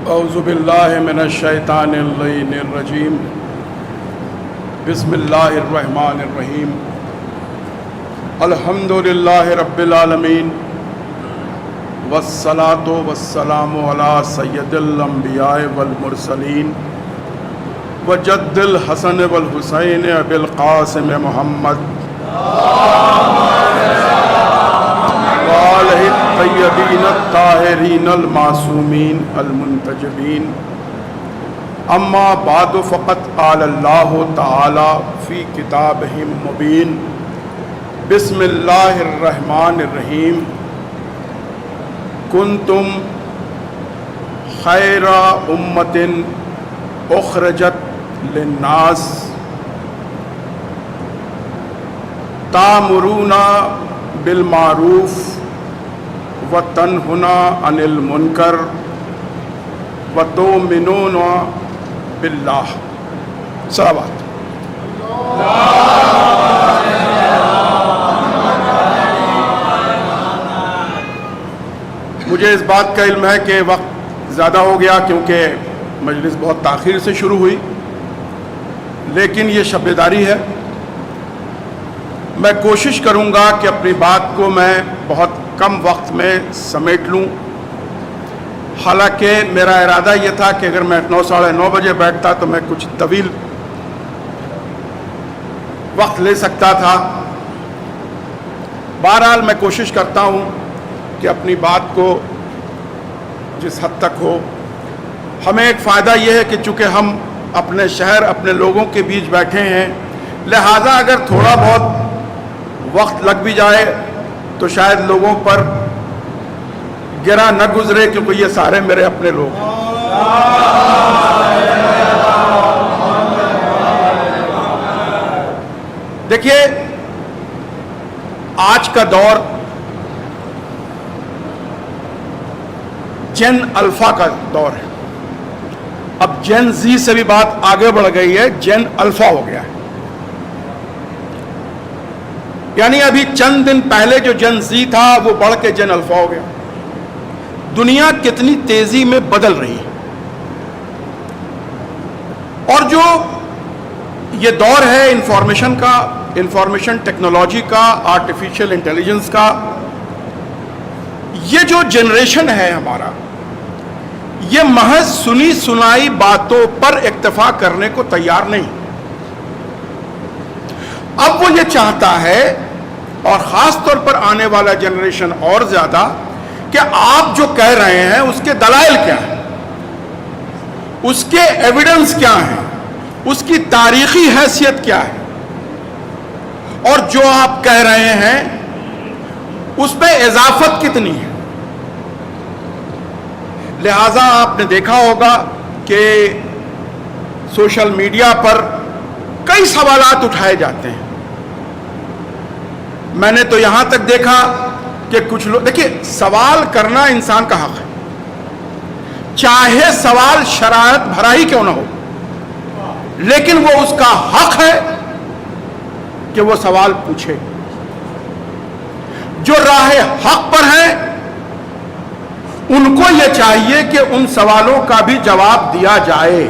اعوذ باللہ من الشیطان اللعین الرجیم بسم اللہ الرحمن الرحیم الحمد للہ رب العالمین والصلاة والسلام علی سید الانبیاء والمرسلین وجد الحسن والحسین ابی القاسم محمد وآلہ الطیبین الطاہرین المعصومین المنتجبین اما بعد فقد قال اللہ تعالی فی کتابہ مبین بسم اللہ الرحمن الرحیم کنتم خیر امت اخرجت للناس تامرون بالمعروف وتنہون عن المنکر وتؤمنون باللہ. صلوات. مجھے اس بات کا علم ہے کہ وقت زیادہ ہو گیا کیونکہ مجلس بہت تاخیر سے شروع ہوئی، لیکن یہ شب بیداری ہے. میں کوشش کروں گا کہ اپنی بات کو میں بہت کم وقت میں سمیٹ لوں. حالانکہ میرا ارادہ یہ تھا کہ اگر میں 9 ساڑھے 9 بجے بیٹھتا تو میں کچھ طویل وقت لے سکتا تھا. بہرحال میں کوشش کرتا ہوں کہ اپنی بات کو جس حد تک ہو. ہمیں ایک فائدہ یہ ہے کہ چونکہ ہم اپنے شہر اپنے لوگوں کے بیچ بیٹھے ہیں، لہٰذا اگر تھوڑا بہت وقت لگ بھی جائے تو شاید لوگوں پر گرا نہ گزرے، کیونکہ یہ سارے میرے اپنے لوگ ہیں. دیکھیے، آج کا دور جن الفا کا دور ہے. اب جن زی سے بھی بات آگے بڑھ گئی ہے، جن الفا ہو گیا ہے. یعنی ابھی چند دن پہلے جو جن زی تھا وہ بڑھ کے جن الفا ہو گیا. دنیا کتنی تیزی میں بدل رہی ہے، اور جو یہ دور ہے انفارمیشن کا، انفارمیشن ٹیکنالوجی کا، آرٹیفیشل انٹیلیجنس کا، یہ جو جنریشن ہے ہمارا، یہ محض سنی سنائی باتوں پر اکتفا کرنے کو تیار نہیں. اب وہ یہ چاہتا ہے، اور خاص طور پر آنے والا جنریشن اور زیادہ، کہ آپ جو کہہ رہے ہیں اس کے دلائل کیا ہیں، اس کے ایویڈنس کیا ہیں، اس کی تاریخی حیثیت کیا ہے، اور جو آپ کہہ رہے ہیں اس پہ اضافت کتنی ہے. لہٰذا آپ نے دیکھا ہوگا کہ سوشل میڈیا پر کئی سوالات اٹھائے جاتے ہیں. میں نے تو یہاں تک دیکھا کہ کچھ لوگ، دیکھیے، سوال کرنا انسان کا حق ہے، چاہے سوال شرارت بھرا ہی کیوں نہ ہو، لیکن وہ اس کا حق ہے کہ وہ سوال پوچھے. جو راہ حق پر ہیں ان کو یہ چاہیے کہ ان سوالوں کا بھی جواب دیا جائے.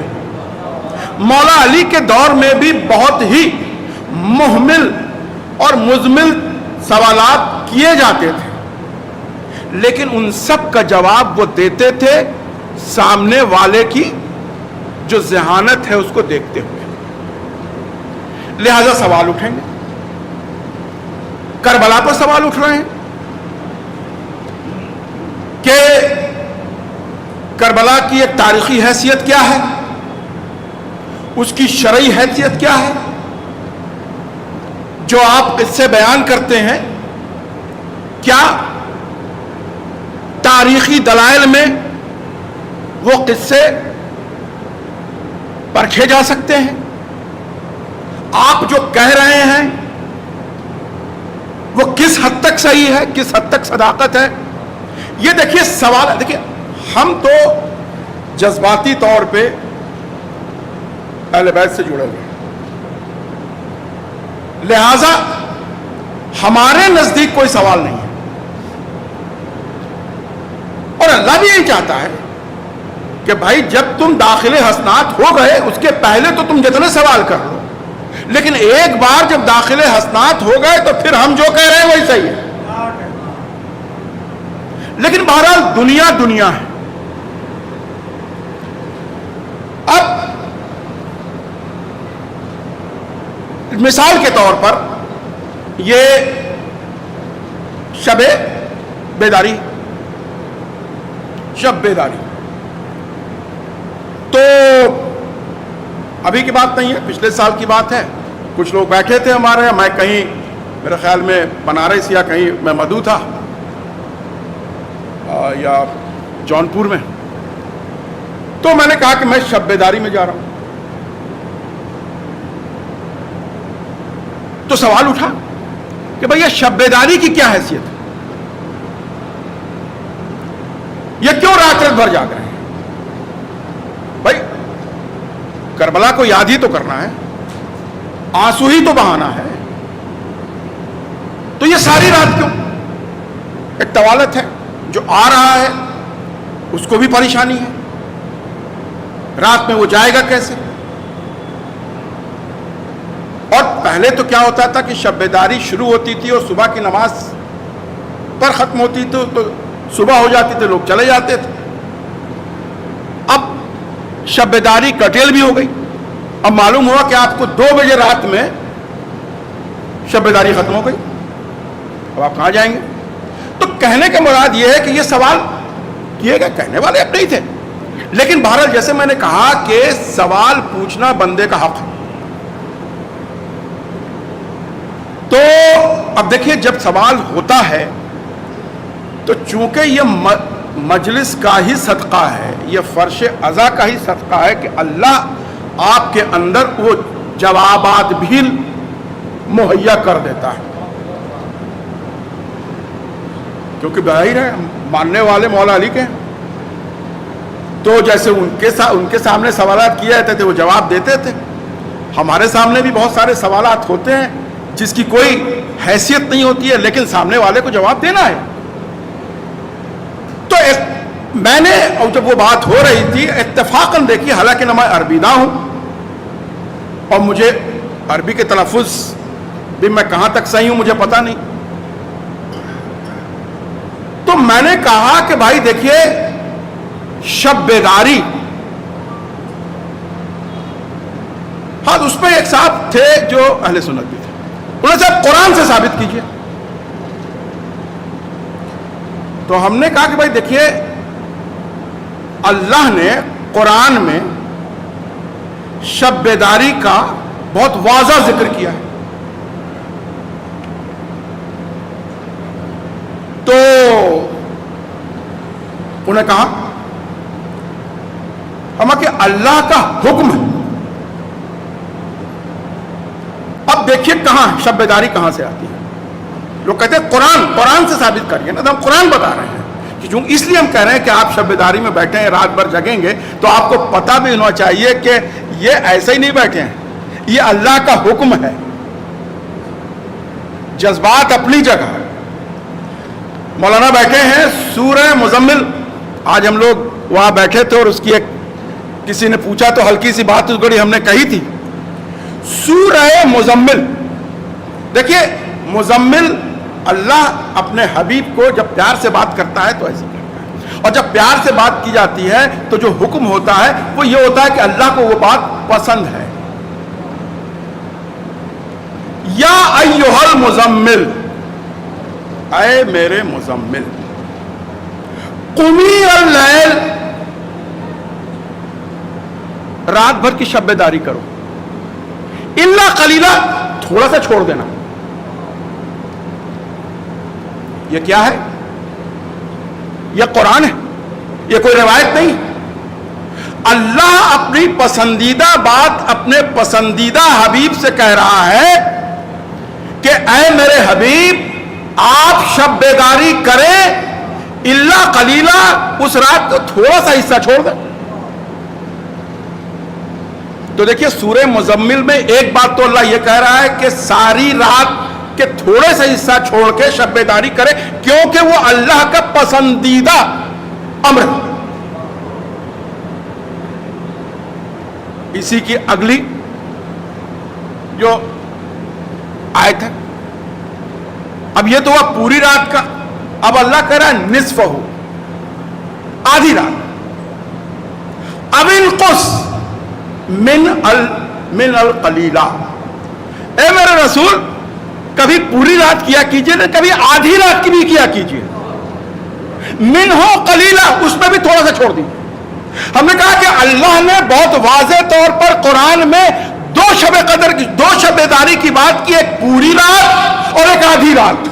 مولا علی کے دور میں بھی بہت ہی محمل اور مزمل سوالات کیے جاتے تھے، لیکن ان سب کا جواب وہ دیتے تھے سامنے والے کی جو ذہانت ہے اس کو دیکھتے ہوئے. لہذا سوال اٹھیں گے. کربلا پر سوال اٹھ رہے ہیں کہ کربلا کی ایک تاریخی حیثیت کیا ہے، اس کی شرعی حیثیت کیا ہے. جو آپ اس سے بیان کرتے ہیں، کیا تاریخی دلائل میں وہ قصے پرکھے جا سکتے ہیں؟ آپ جو کہہ رہے ہیں وہ کس حد تک صحیح ہے، کس حد تک صداقت ہے؟ یہ دیکھیے سوال. دیکھیے، ہم تو جذباتی طور پہ اہل بیت سے جڑے ہوئے، لہذا ہمارے نزدیک کوئی سوال نہیں ہے. اور اللہ بھی یہی چاہتا ہے کہ بھائی جب تم داخل حسنات ہو گئے اس کے پہلے تو تم جتنے سوال کر لو، لیکن ایک بار جب داخل حسنات ہو گئے تو پھر ہم جو کہہ رہے ہیں وہی صحیح ہے۔ لیکن بہرحال دنیا دنیا ہے۔ اب مثال کے طور پر یہ شب بیداری، شب بیداری تو ابھی کی بات نہیں ہے، پچھلے سال کی بات ہے۔ کچھ لوگ بیٹھے تھے ہمارے یہاں، میں کہیں میرے خیال میں بنارس یا کہیں میں مدعو تھا یا جونپور میں، تو میں نے کہا کہ میں شب بیداری میں جا رہا ہوں، تو سوال اٹھا کہ بھئی یہ شب بیداری کی کیا حیثیت ہے، یہ کیوں رات رات بھر جاگ رہے ہیں؟ بھائی کربلا کو یاد ہی تو کرنا ہے، آنسو ہی تو بہانا ہے، تو یہ ساری رات کیوں؟ ایک طوالت ہے، جو آ رہا ہے اس کو بھی پریشانی ہے، رات میں وہ جائے گا کیسے؟ اور پہلے تو کیا ہوتا تھا کہ شب بیداری شروع ہوتی تھی اور صبح کی نماز پر ختم ہوتی تھی، تو صبح ہو جاتی تھی، لوگ چلے جاتے تھے۔ اب شب بیداری کٹیل بھی ہو گئی، اب معلوم ہوا کہ آپ کو 2 بجے رات میں شب بیداری ختم ہو گئی، اب آپ کہاں جائیں گے؟ تو کہنے کا مراد یہ ہے کہ یہ سوال کیے گئے، کہنے والے اب نہیں تھے، لیکن بہرحال جیسے میں نے کہا کہ سوال پوچھنا بندے کا حق ہے۔ تو اب دیکھیے جب سوال ہوتا ہے تو چونکہ یہ مجلس کا ہی صدقہ ہے، یہ فرش عزا کا ہی صدقہ ہے کہ اللہ آپ کے اندر وہ جوابات بھی مہیا کر دیتا ہے، کیونکہ ظاہر ہے ماننے والے مولا علی کے ہیں، تو جیسے ان کے سامنے سوالات کیے جاتے تھے وہ جواب دیتے تھے، ہمارے سامنے بھی بہت سارے سوالات ہوتے ہیں جس کی کوئی حیثیت نہیں ہوتی ہے، لیکن سامنے والے کو جواب دینا ہے۔ تو میں نے اور جب وہ بات ہو رہی تھی اتفاقاً دیکھی، حالانکہ نہ میں عربی داں ہوں اور مجھے عربی کے تلفظ بھی میں کہاں تک صحیح ہوں مجھے پتہ نہیں، تو میں نے کہا کہ بھائی دیکھیے شب بیداری، ہاں اس پہ ایک صاحب تھے جو اہل سنت بھی تھے، انہوں نے صاحب قرآن سے ثابت کیجئے، تو ہم نے کہا کہ بھائی دیکھیے اللہ نے قرآن میں شب بیداری کا بہت واضح ذکر کیا ہے، تو انہوں نے کہا ہم کہ اللہ کا حکم ہے۔ اب دیکھیے کہاں شب بیداری کہاں سے آتی ہے؟ لوگ کہتے ہیں قرآن سے ثابت کریے نا، تو ہم قرآن بتا رہے ہیں کہ چونکہ اس لیے ہم کہہ رہے ہیں کہ آپ شب بیداری میں بیٹھے ہیں، رات بھر جگیں گے، تو آپ کو پتہ بھی ہونا چاہیے کہ یہ ایسے ہی نہیں بیٹھے ہیں، یہ اللہ کا حکم ہے۔ جذبات اپنی جگہ، مولانا بیٹھے ہیں سورہ مزمل، آج ہم لوگ وہاں بیٹھے تھے اور اس کی ایک کسی نے پوچھا تو ہلکی سی بات اس گڑی ہم نے کہی تھی، سورہ مزمل۔ دیکھیے مزمل، اللہ اپنے حبیب کو جب پیار سے بات کرتا ہے تو ایسے کرتا ہے، اور جب پیار سے بات کی جاتی ہے تو جو حکم ہوتا ہے وہ یہ ہوتا ہے کہ اللہ کو وہ بات پسند ہے۔ یا ایھا المزمل، اے میرے مزمل، قمی اللیل، رات بھر کی شب بیداری کرو، الا قلیلا، تھوڑا سا چھوڑ دینا۔ یہ کیا ہے؟ یہ قرآن ہے، یہ کوئی روایت نہیں۔ اللہ اپنی پسندیدہ بات اپنے پسندیدہ حبیب سے کہہ رہا ہے کہ اے میرے حبیب آپ شب بیداری کریں الا قلیلا، اس رات کو تھوڑا سا حصہ چھوڑ دیں۔ تو دیکھیے سورہ مزمل میں ایک بات تو اللہ یہ کہہ رہا ہے کہ ساری رات کے تھوڑے سے حصہ چھوڑ کے شب بیداری کرے، کیونکہ وہ اللہ کا پسندیدہ امر ہے۔ اسی کی اگلی جو آیت ہے. اب یہ تو ہوا پوری رات کا. اب اللہ کہہ رہا ہے نصف ہو, آدھی رات. اب انقص من القلیلہ, اے میرے رسول کبھی پوری رات کیا کیجئے نا, کبھی آدھی رات کی بھی کیا کیجئے. من ہو قلیلہ, اس میں بھی تھوڑا سا چھوڑ دیجیے. ہم نے کہا کہ اللہ نے بہت واضح طور پر قرآن میں دو شب قدر کی, دو شب بیداری کی بات کی, ایک پوری رات اور ایک آدھی رات.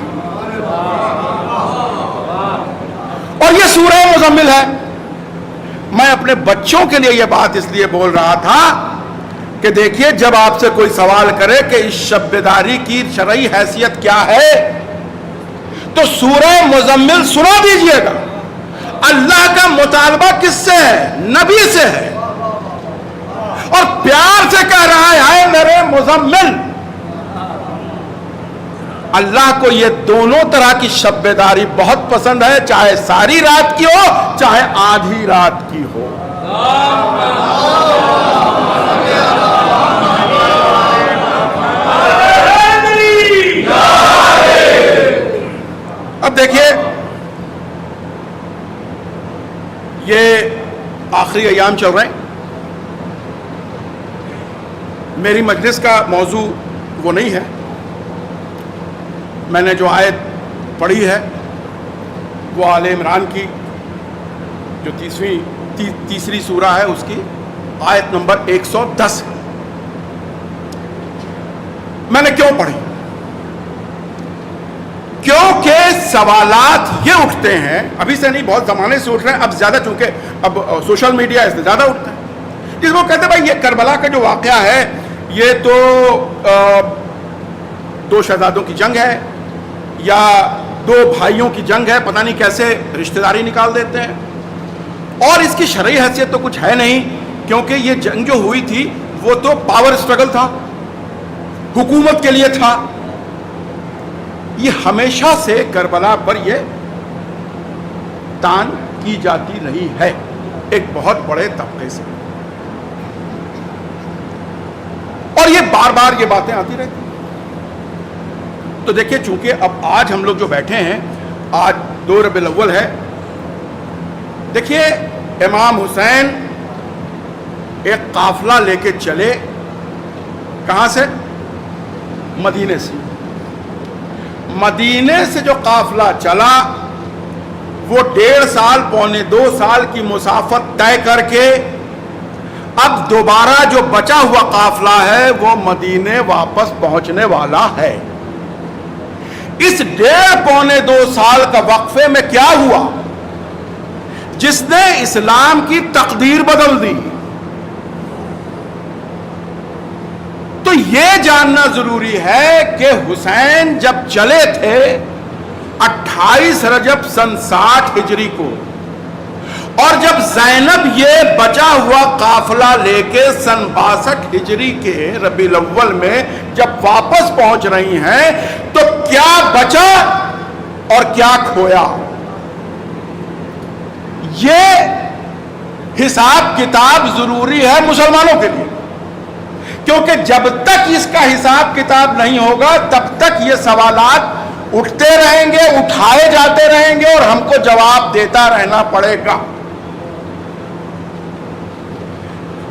اور یہ سورہ مزمل ہے. میں اپنے بچوں کے لیے یہ بات اس لیے بول رہا تھا کہ دیکھیے جب آپ سے کوئی سوال کرے کہ اس شب بیداری کی شرعی حیثیت کیا ہے تو سورہ مزمل سنا دیجئے گا. اللہ کا مطالبہ کس سے ہے؟ نبی سے ہے, اور پیار سے کہہ رہا ہے اے میرے مزمل. اللہ کو یہ دونوں طرح کی شب بیداری بہت پسند ہے, چاہے ساری رات کی ہو چاہے آدھی رات کی ہو. اب دیکھیے یہ آخری ایام چل رہے ہیں. میری مجلس کا موضوع وہ نہیں ہے. میں نے جو آیت پڑھی ہے وہ آل عمران کی جو تیسری سورہ ہے اس کی آیت نمبر 110 ہے. میں نے کیوں پڑھی؟ کیونکہ سوالات یہ اٹھتے ہیں, ابھی سے نہیں بہت زمانے سے اٹھ رہے ہیں, اب زیادہ چونکہ اب سوشل میڈیا اس سے زیادہ اٹھتا ہے, جس کو کہتے ہیں بھائی یہ کربلا کا جو واقعہ ہے یہ تو دو شہزادوں کی جنگ ہے یا دو بھائیوں کی جنگ ہے, پتہ نہیں کیسے رشتہ داری نکال دیتے ہیں, اور اس کی شرعی حیثیت تو کچھ ہے نہیں, کیونکہ یہ جنگ جو ہوئی تھی وہ تو پاور اسٹرگل تھا, حکومت کے لیے تھا. یہ ہمیشہ سے کربلا پر یہ تان کی جاتی رہی ہے ایک بہت بڑے طبقے سے, اور یہ بار بار یہ باتیں آتی رہتی. تو دیکھیے چونکہ اب آج ہم لوگ جو بیٹھے ہیں, آج 2 ربیع الاول ہے. دیکھیے امام حسین ایک قافلہ لے کے چلے, کہاں سے؟ مدینے سے. مدینے سے جو قافلہ چلا وہ 1.5 سال پونے 2 سال کی مسافت طے کر کے اب دوبارہ جو بچا ہوا قافلہ ہے وہ مدینے واپس پہنچنے والا ہے. اس 1.5 پونے 2 سال کا وقفے میں کیا ہوا جس نے اسلام کی تقدیر بدل دی؟ تو یہ جاننا ضروری ہے کہ حسین جب چلے تھے 28 رجب سن 60 ہجری کو, اور جب زینب یہ بچا ہوا قافلہ لے کے سن 62 ہجری کے ربیع الاول میں جب واپس پہنچ رہی ہیں تو کیا بچا اور کیا کھویا؟ یہ حساب کتاب ضروری ہے مسلمانوں کے لیے, کیونکہ جب تک اس کا حساب کتاب نہیں ہوگا تب تک یہ سوالات اٹھتے رہیں گے, اٹھائے جاتے رہیں گے, اور ہم کو جواب دیتا رہنا پڑے گا.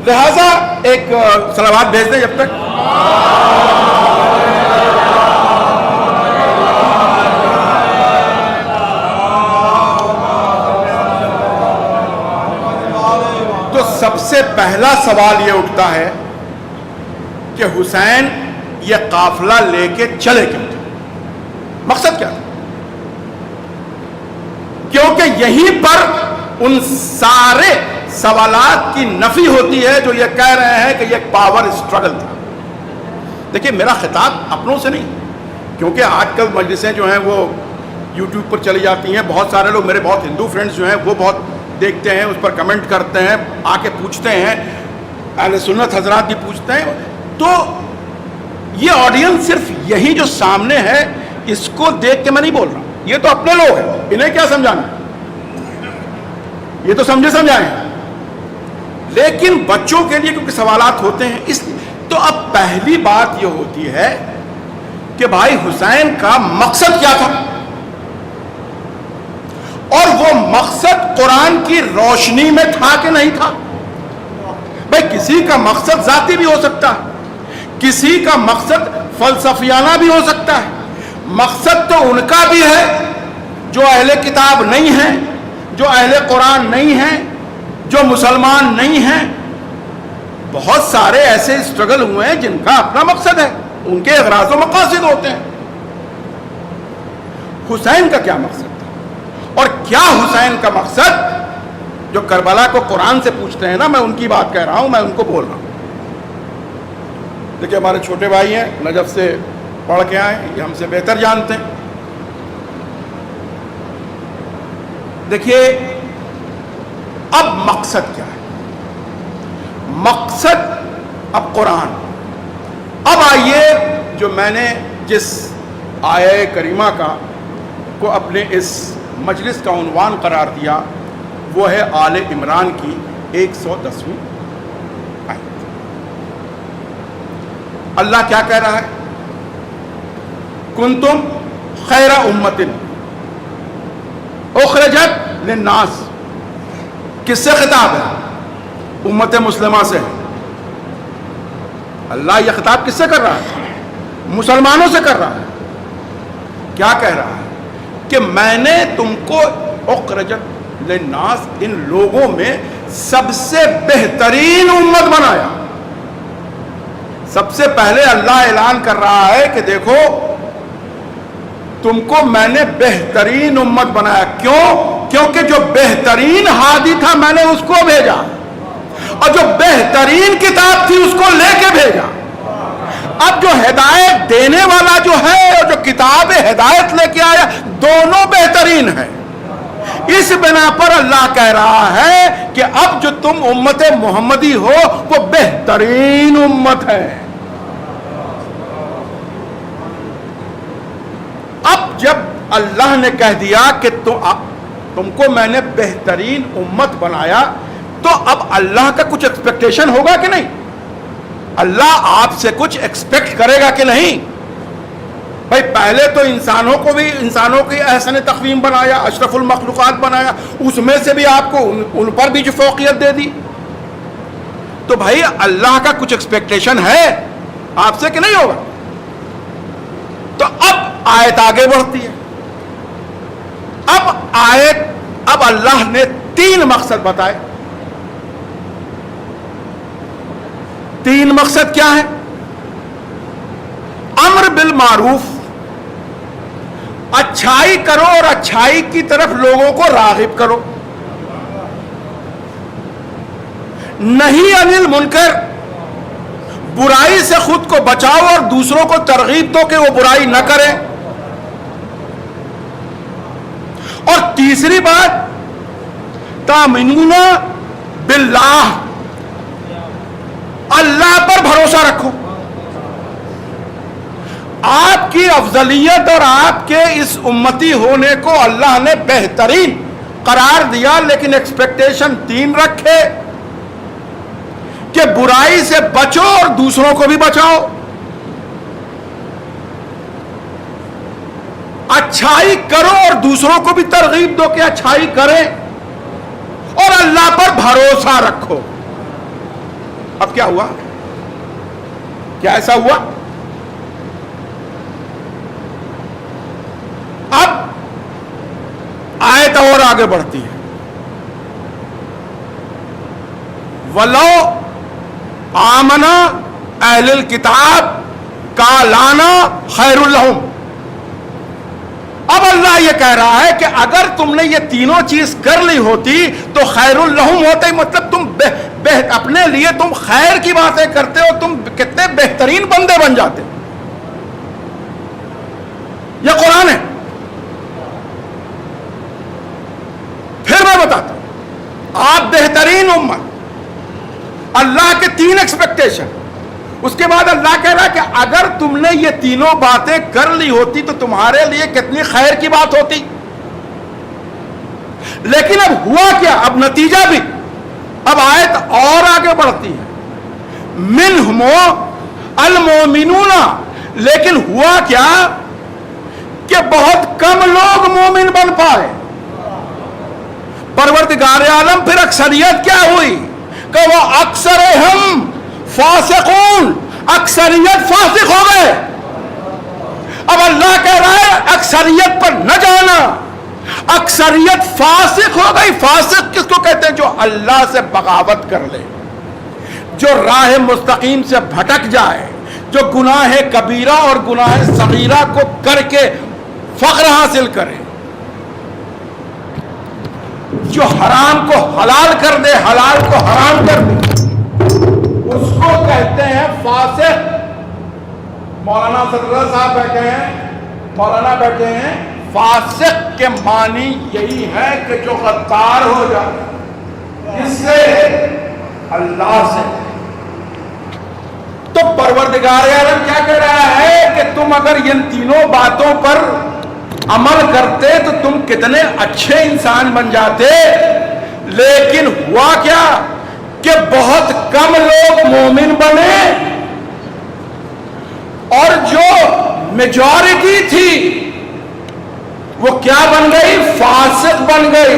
لہذا ایک صلوات بھیج دیں جب تک. تو سب سے پہلا سوال یہ اٹھتا ہے کہ حسین یہ قافلہ لے کے چلے کیوں تھے؟ مقصد کیا تھا؟ کیونکہ یہیں پر ان سارے سوالات کی نفی ہوتی ہے جو یہ کہہ رہے ہیں کہ یہ ایک پاور اسٹرگل تھا. دیکھیے میرا خطاب اپنوں سے نہیں, کیونکہ آج کل مجلسیں جو ہیں وہ یوٹیوب پر چلی جاتی ہیں, بہت سارے لوگ میرے بہت ہندو فرینڈز جو ہیں وہ بہت دیکھتے ہیں, اس پر کمنٹ کرتے ہیں, آ کے پوچھتے ہیں, اہل سنت حضرات بھی پوچھتے ہیں. تو یہ آڈینس صرف یہی جو سامنے ہے اس کو دیکھ کے میں نہیں بول رہا, یہ تو اپنے لوگ ہیں, انہیں کیا سمجھانا, یہ تو سمجھے سمجھائیں. لیکن بچوں کے لیے کیونکہ سوالات ہوتے ہیں اس تو اب پہلی بات یہ ہوتی ہے کہ بھائی حسین کا مقصد کیا تھا، اور وہ مقصد قرآن کی روشنی میں تھا کہ نہیں تھا؟ بھائی کسی کا مقصد ذاتی بھی ہو سکتا ہے، کسی کا مقصد فلسفیانہ بھی ہو سکتا ہے، مقصد تو ان کا بھی ہے جو اہل کتاب نہیں ہیں، جو اہل قرآن نہیں ہیں، جو مسلمان نہیں ہیں. بہت سارے ایسے اسٹرگل ہوئے ہیں جن کا اپنا مقصد ہے، ان کے اغراض و مقاصد ہوتے ہیں. حسین کا کیا مقصد تھا، اور کیا حسین کا مقصد؟ جو کربلا کو قرآن سے پوچھتے ہیں نا، میں ان کی بات کہہ رہا ہوں، میں ان کو بول رہا ہوں. دیکھیے ہمارے چھوٹے بھائی ہیں، نجف سے پڑھ کے آئے، یہ ہم سے بہتر جانتے ہیں. دیکھیے اب مقصد کیا ہے؟ مقصد اب قرآن. اب آئیے جو میں نے جس آیہ کریمہ کو اپنے اس مجلس کا عنوان قرار دیا وہ ہے آل عمران کی 110ویں آیت. اللہ کیا کہہ رہا ہے؟ کنتم خیر امت اخرجت للناس. کس سے خطاب ہے؟ امت مسلمہ سے. اللہ یہ خطاب کس سے کر رہا ہے؟ مسلمانوں سے کر رہا ہے. کیا کہہ رہا ہے؟ کہ میں نے تم کو اخرجت للناس، ان لوگوں میں سب سے بہترین امت بنایا. سب سے پہلے اللہ اعلان کر رہا ہے کہ دیکھو تم کو میں نے بہترین امت بنایا. کیوں؟ کیونکہ جو بہترین ہادی تھا میں نے اس کو بھیجا، اور جو بہترین کتاب تھی اس کو لے کے بھیجا. اب جو ہدایت دینے والا جو ہے اور جو کتاب ہدایت لے کے آیا، دونوں بہترین ہیں. اس بنا پر اللہ کہہ رہا ہے کہ اب جو تم امت محمدی ہو وہ بہترین امت ہے. اب جب اللہ نے کہہ دیا کہ تم کو میں نے بہترین امت بنایا، تو اب اللہ کا کچھ ایکسپیکٹیشن ہوگا کہ نہیں؟ اللہ آپ سے کچھ ایکسپیکٹ کرے گا کہ نہیں؟ بھائی پہلے تو انسانوں کی احسن تقویم بنایا، اشرف المخلوقات بنایا، اس میں سے بھی آپ کو ان پر بھی جو فوقیت دے دی. تو بھائی اللہ کا کچھ ایکسپیکٹیشن ہے آپ سے کہ نہیں ہوگا؟ تو اب آیت آگے بڑھتی ہے. اب اللہ نے 3 مقصد بتائے. 3 مقصد کیا ہے؟ امر بالمعروف، اچھائی کرو اور اچھائی کی طرف لوگوں کو راغب کرو. نہی عن المنکر، برائی سے خود کو بچاؤ اور دوسروں کو ترغیب دو کہ وہ برائی نہ کریں. اور تیسری بات تامنون باللہ، اللہ پر بھروسہ رکھو. آپ کی افضلیت اور آپ کے اس امتی ہونے کو اللہ نے بہترین قرار دیا، لیکن ایکسپیکٹیشن 3 رکھے کہ برائی سے بچو اور دوسروں کو بھی بچاؤ، اچھائی کرو اور دوسروں کو بھی ترغیب دو کہ اچھائی کریں، اور اللہ پر بھروسہ رکھو. اب کیا ہوا؟ کیا ایسا ہوا؟ اب آیت اور آگے بڑھتی ہے. وَلَوْ آمَنَا اہل الکتاب کَانَ خَیْرٌ لَهُمْ. اب اللہ یہ کہہ رہا ہے کہ اگر تم نے یہ تینوں چیز کر لی ہوتی تو خیر الہم ہوتے، مطلب تم اپنے لیے تم خیر کی باتیں کرتے ہو، تم کتنے بہترین بندے بن جاتے. یہ قرآن ہے. پھر میں بتاتا ہوں، آپ بہترین امت. اللہ کے 3 ایکسپیکٹیشن. اس کے بعد اللہ کہہ رہا ہے کہ اگر تم نے یہ تینوں باتیں کر لی ہوتی تو تمہارے لیے کتنی خیر کی بات ہوتی. لیکن اب ہوا کیا؟ اب نتیجہ بھی. اب آیت اور آگے بڑھتی ہے. منہم المومنون، لیکن ہوا کیا کہ بہت کم لوگ مومن بن پائے. پروردگار عالم پھر اکثریت کیا ہوئی کہ وہ اکثرہم فاسقون، اکثریت فاسق ہو گئے. اب اللہ کہہ رہا ہے اکثریت پر نہ جانا، اکثریت فاسق ہو گئی. فاسق کس کو کہتے ہیں؟ جو اللہ سے بغاوت کر لے، جو راہ مستقیم سے بھٹک جائے، جو گناہ کبیرہ اور گناہ صغیرہ کو کر کے فخر حاصل کرے، جو حرام کو حلال کر دے، حلال کو حرام کر دے، اس کو کہتے ہیں فاسق. مولانا صدر صاحب بیٹھے ہیں، مولانا بیٹھے ہیں. فاسق کے معنی یہی ہے کہ جو غدار ہو جائے. کس سے؟ اللہ سے. تو پروردگار عالم کیا کہہ رہا ہے کہ تم اگر ان تینوں باتوں پر عمل کرتے تو تم کتنے اچھے انسان بن جاتے. لیکن ہوا کیا کہ بہت کم لوگ مومن بنے اور جو میجورٹی تھی وہ کیا بن گئی؟ فاسق بن گئی.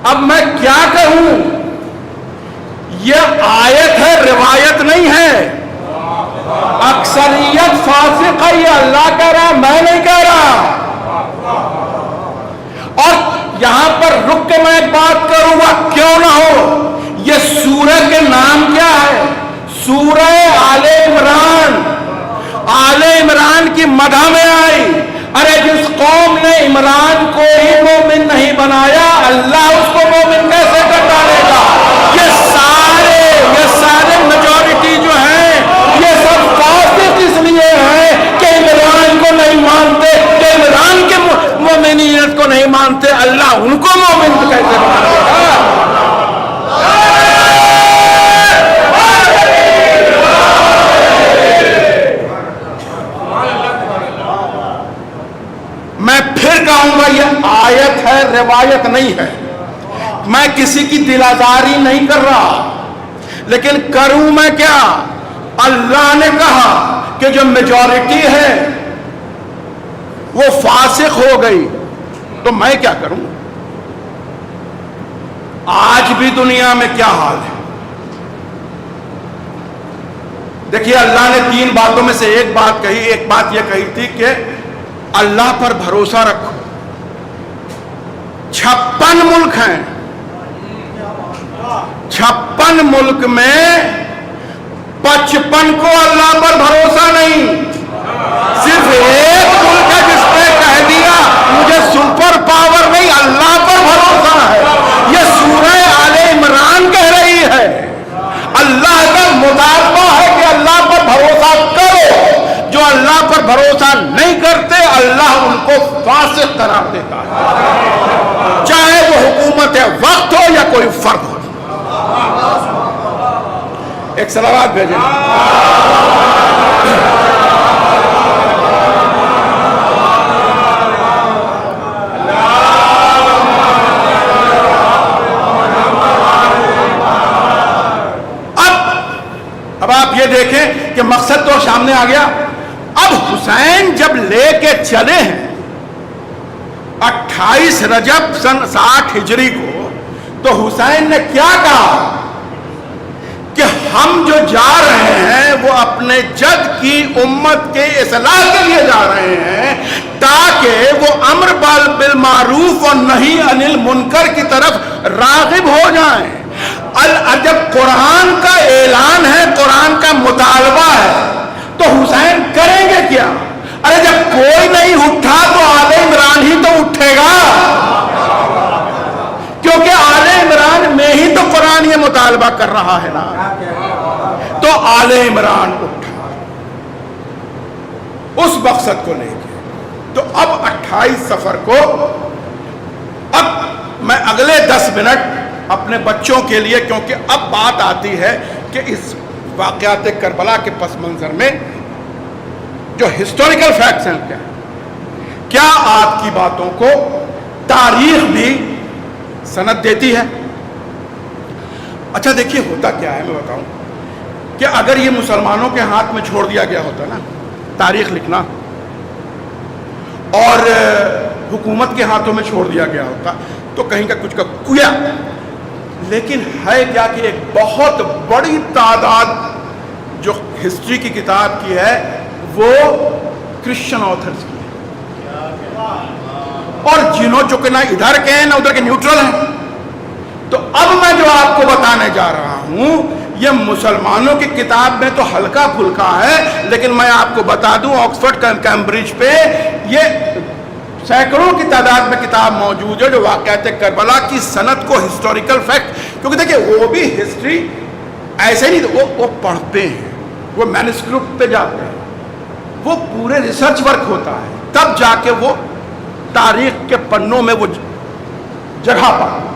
اب میں کیا کہوں؟ یہ آیت ہے، روایت نہیں ہے. اکثریت فاسق ہے، یہ اللہ کہہ رہا، میں نہیں کہہ رہا. اور یہاں پر رک کے میں ایک بات کروں گا، کیوں نہ ہو. یہ سورہ کے نام کیا ہے؟ سورہ آل عمران. آل عمران کی مدح میں آئی. ارے جس قوم نے عمران کو ہی مومن نہیں بنایا، اللہ اس کو مومن کیسے کر ڈالے گا؟ یہ سارے میجورٹی جو ہیں یہ سب فاسق اس لیے ہیں کہ عمران کو نہیں مانتے، کہ عمران کے مومنیت کو نہیں مانتے. اللہ ان کو مومن کیسے بنا دے گا؟ میں پھر کہوں گا یہ آیت ہے، روایت نہیں ہے. میں کسی کی دل آزاری نہیں کر رہا، لیکن کروں میں کیا؟ اللہ نے کہا کہ جو میجورٹی ہے وہ فاسق ہو گئی، تو میں کیا کروں؟ آج بھی دنیا میں کیا حال ہے دیکھیے. اللہ نے 3 باتوں میں سے ایک بات کہی. ایک بات یہ کہی تھی کہ اللہ پر بھروسہ رکھو. 56 ملک ہیں، 56 ملک میں 55 کو اللہ پر بھروسہ نہیں. صرف ایک ملک ہے جس نے کہہ دیا مجھے سپر پاور نہیں، اللہ پر بھروسہ ہے. یہ سورہ آل عمران کہہ رہی ہے. اللہ کا مطالبہ ہے کہ اللہ پر بھروسہ کرو. جو اللہ پر بھروسہ نہیں کرتے اللہ ان کو فاسق قرار دیتا ہے، چاہے وہ حکومت وقت ہو یا کوئی فرد ہو. ایک صلوات بھیجیں. اب آپ یہ دیکھیں کہ مقصد تو سامنے آ گیا. اب حسین جب لے کے چلے ہیں 28 رجب سن 60 ہجری کو، تو حسین نے کیا کہا کہ ہم جو جا رہے ہیں وہ اپنے جد کی امت کے اصلاح کے لیے جا رہے ہیں، تاکہ وہ امر بالمعروف اور نہی عن المنکر کی طرف راغب ہو جائیں. جب قرآن کا اعلان ہے، قرآن کا مطالبہ ہے، تو حسین کریں گے کیا؟ ارے جب کوئی نہیں اٹھا تو آل عمران ہی تو اٹھے گا، کیونکہ آل عمران میں ہی تو قرآن یہ مطالبہ کر رہا ہے نا. تو آل عمران اٹھا اس مقصد کو لے کے. تو اب 28 صفر کو، اب میں اگلے 10 منٹ اپنے بچوں کے لیے، کیونکہ اب بات آتی ہے کہ اس واقعات کربلا کے پس منظر میں جو ہسٹوریکل فیکٹس ہیں کیا آپ کی باتوں کو تاریخ بھی سند دیتی ہے. اچھا دیکھیے ہوتا کیا ہے، میں بتاؤں کہ اگر یہ مسلمانوں کے ہاتھ میں چھوڑ دیا گیا ہوتا نا تاریخ لکھنا، اور حکومت کے ہاتھوں میں چھوڑ دیا گیا ہوتا تو کہیں کا کچھ کا کویا، لیکن ہے کیا کہ ایک بہت بڑی تعداد جو ہسٹری کی کتاب کی ہے وہ کرسچن آتھرز کی ہے، اور جنہوں جو کہ نہ ادھر کے ہیں نہ ادھر کے نیوٹرل ہیں۔ تو اب میں جو آپ کو بتانے جا رہا ہوں یہ مسلمانوں کی کتاب میں تو ہلکا پھلکا ہے، لیکن میں آپ کو بتا دوں آکسفورڈ کیمبرج پہ یہ سینکڑوں کی تعداد میں کتاب موجود ہے جو واقعات کربلا کی سند کو ہسٹوریکل فیکٹ، کیونکہ دیکھیں وہ بھی ہسٹری ایسے نہیں، وہ پڑھتے ہیں، وہ مینuscript پہ جاتے ہیں، وہ پورے ریسرچ ورک ہوتا ہے، تب جا کے وہ تاریخ کے پنوں میں وہ جگہ پاتے۔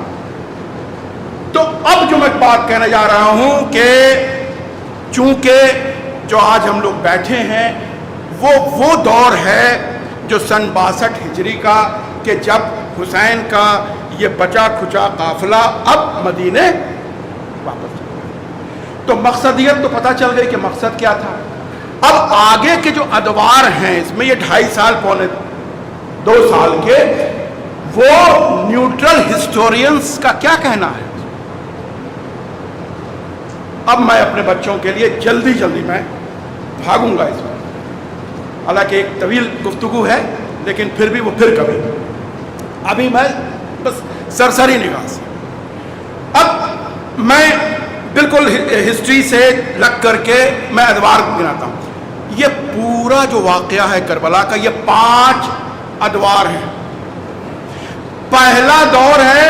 تو اب جو میں بات کہنے جا رہا ہوں کہ چونکہ جو آج ہم لوگ بیٹھے ہیں وہ دور ہے جو سن 62 ہجری کا، کہ جب حسین کا یہ بچا کھچا قافلہ اب مدینے واپس چلا۔ تو مقصدیت تو پتہ چل گئی کہ مقصد کیا تھا۔ اب آگے کے جو ادوار ہیں اس میں یہ 2.5 سال پونے 2 سال کے، وہ نیوٹرل ہسٹورینز کا کیا کہنا ہے۔ اب میں اپنے بچوں کے لیے جلدی میں بھاگوں گا اس میں، حالانکہ ایک طویل گفتگو ہے لیکن پھر بھی وہ پھر کبھی، ابھی میں بس سرسری نگاہ سے اب میں بالکل ہسٹری سے لگ کر کے میں ادوار گناتا ہوں۔ یہ پورا جو واقعہ ہے کربلا کا یہ 5 ادوار ہیں۔ پہلا دور ہے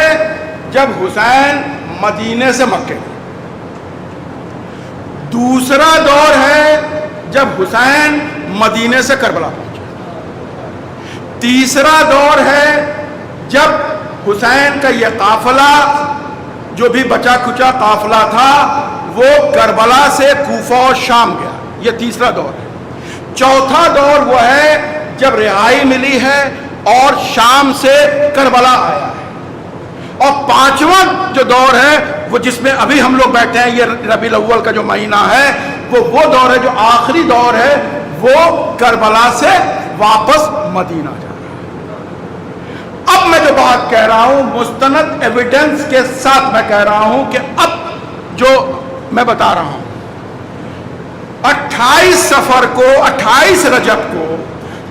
جب حسین مدینے سے مکے گئے، دوسرا دور ہے جب حسین مدینے سے کربلا پہنچے، تیسرا دور ہے جب حسین کا یہ قافلہ جو بھی بچا کھچا قافلہ تھا وہ کربلا سے کوفہ اور شام گیا، یہ تیسرا دور ہے۔ چوتھا دور وہ ہے جب رہائی ملی ہے اور شام سے کربلا آیا ہے، اور 5واں جو دور ہے وہ جس میں ابھی ہم لوگ بیٹھے ہیں، یہ ربیع الاول کا جو مہینہ ہے وہ دور ہے جو آخری دور ہے، وہ کربلا سے واپس مدینہ جا رہا ہے۔ اب میں جو بات کہہ رہا ہوں مستند ایویڈنس کے ساتھ میں کہہ رہا ہوں کہ اب جو میں بتا رہا ہوں 28 رجب کو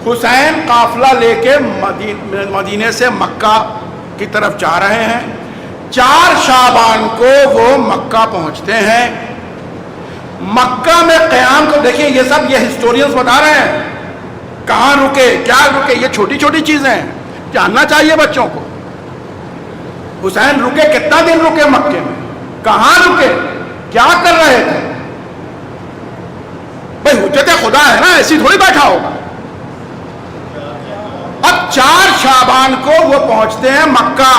حسین قافلہ لے کے مدینے سے مکہ کی طرف جا رہے ہیں، 4 شعبان کو وہ مکہ پہنچتے ہیں۔ مکہ میں قیام کو دیکھیں، یہ سب یہ ہسٹورینز بتا رہے ہیں کہاں رکے کیا رکے، یہ چھوٹی چھوٹی چیزیں ہیں، جاننا چاہیے بچوں کو۔ حسین رکے، کتنا دن رکے مکے میں، کہاں رکے، کیا کر رہے تھے؟ بھائی حجت خدا ہے نا، ایسی تھوڑی بیٹھا ہوگا۔ اب 4 شعبان کو وہ پہنچتے ہیں مکہ۔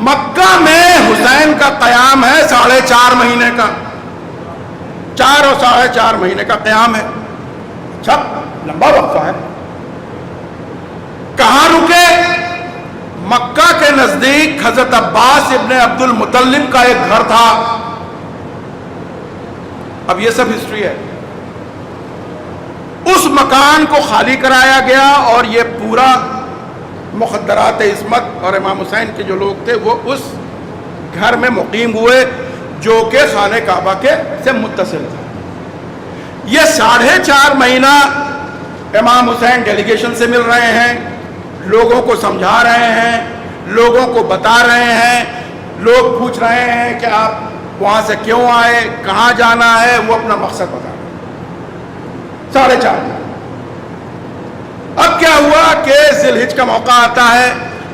مکہ میں حسین کا قیام ہے 4.5 مہینے کا، 4 اور 4.5 مہینے کا قیام ہے، سب لمبا وقفہ ہے۔ کہاں رکے؟ مکہ کے نزدیک حضرت عباس ابن عبد المطلب کا ایک گھر تھا۔ اب یہ سب ہسٹری ہے۔ اس مکان کو خالی کرایا گیا اور یہ پورا مخدرات عصمت اور امام حسین کے جو لوگ تھے وہ اس گھر میں مقیم ہوئے جو کہ خانہ کعبہ کے سے متصل تھا۔ یہ 4.5 مہینہ امام حسین ڈیلیگیشن سے مل رہے ہیں، لوگوں کو سمجھا رہے ہیں، لوگوں کو بتا رہے ہیں، لوگ پوچھ رہے ہیں کہ آپ وہاں سے کیوں آئے، کہاں جانا ہے، وہ اپنا مقصد بتا رہے ہیں۔ 4.5 اب کیا ہوا کہ ذی الحجہ کا موقع آتا ہے۔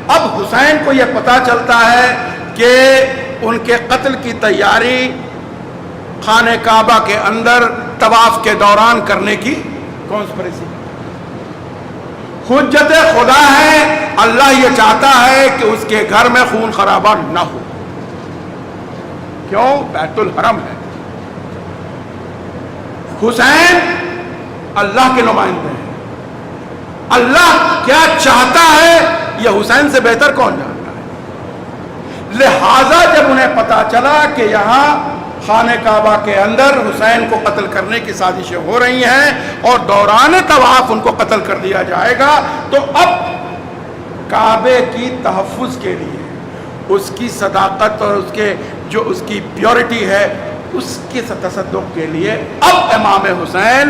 اب حسین کو یہ پتا چلتا ہے کہ ان کے قتل کی تیاری خانہ کعبہ کے اندر طواف کے دوران کرنے کی کانسپریسی، حجت خدا ہے، اللہ یہ چاہتا ہے کہ اس کے گھر میں خون خرابہ نہ ہو۔ کیوں؟ بیت الحرم ہے۔ حسین اللہ کے نمائندے ہیں، اللہ کیا چاہتا ہے یہ حسین سے بہتر کون جانتا ہے؟ لہذا جب انہیں پتا چلا کہ یہاں خانہ کعبہ کے اندر حسین کو قتل کرنے کی سازشیں ہو رہی ہیں اور دوران طواف ان کو قتل کر دیا جائے گا، تو اب کعبے کی تحفظ کے لیے، اس کی صداقت اور اس کی پیورٹی ہے، اس کے تصدق کے لیے اب امام حسین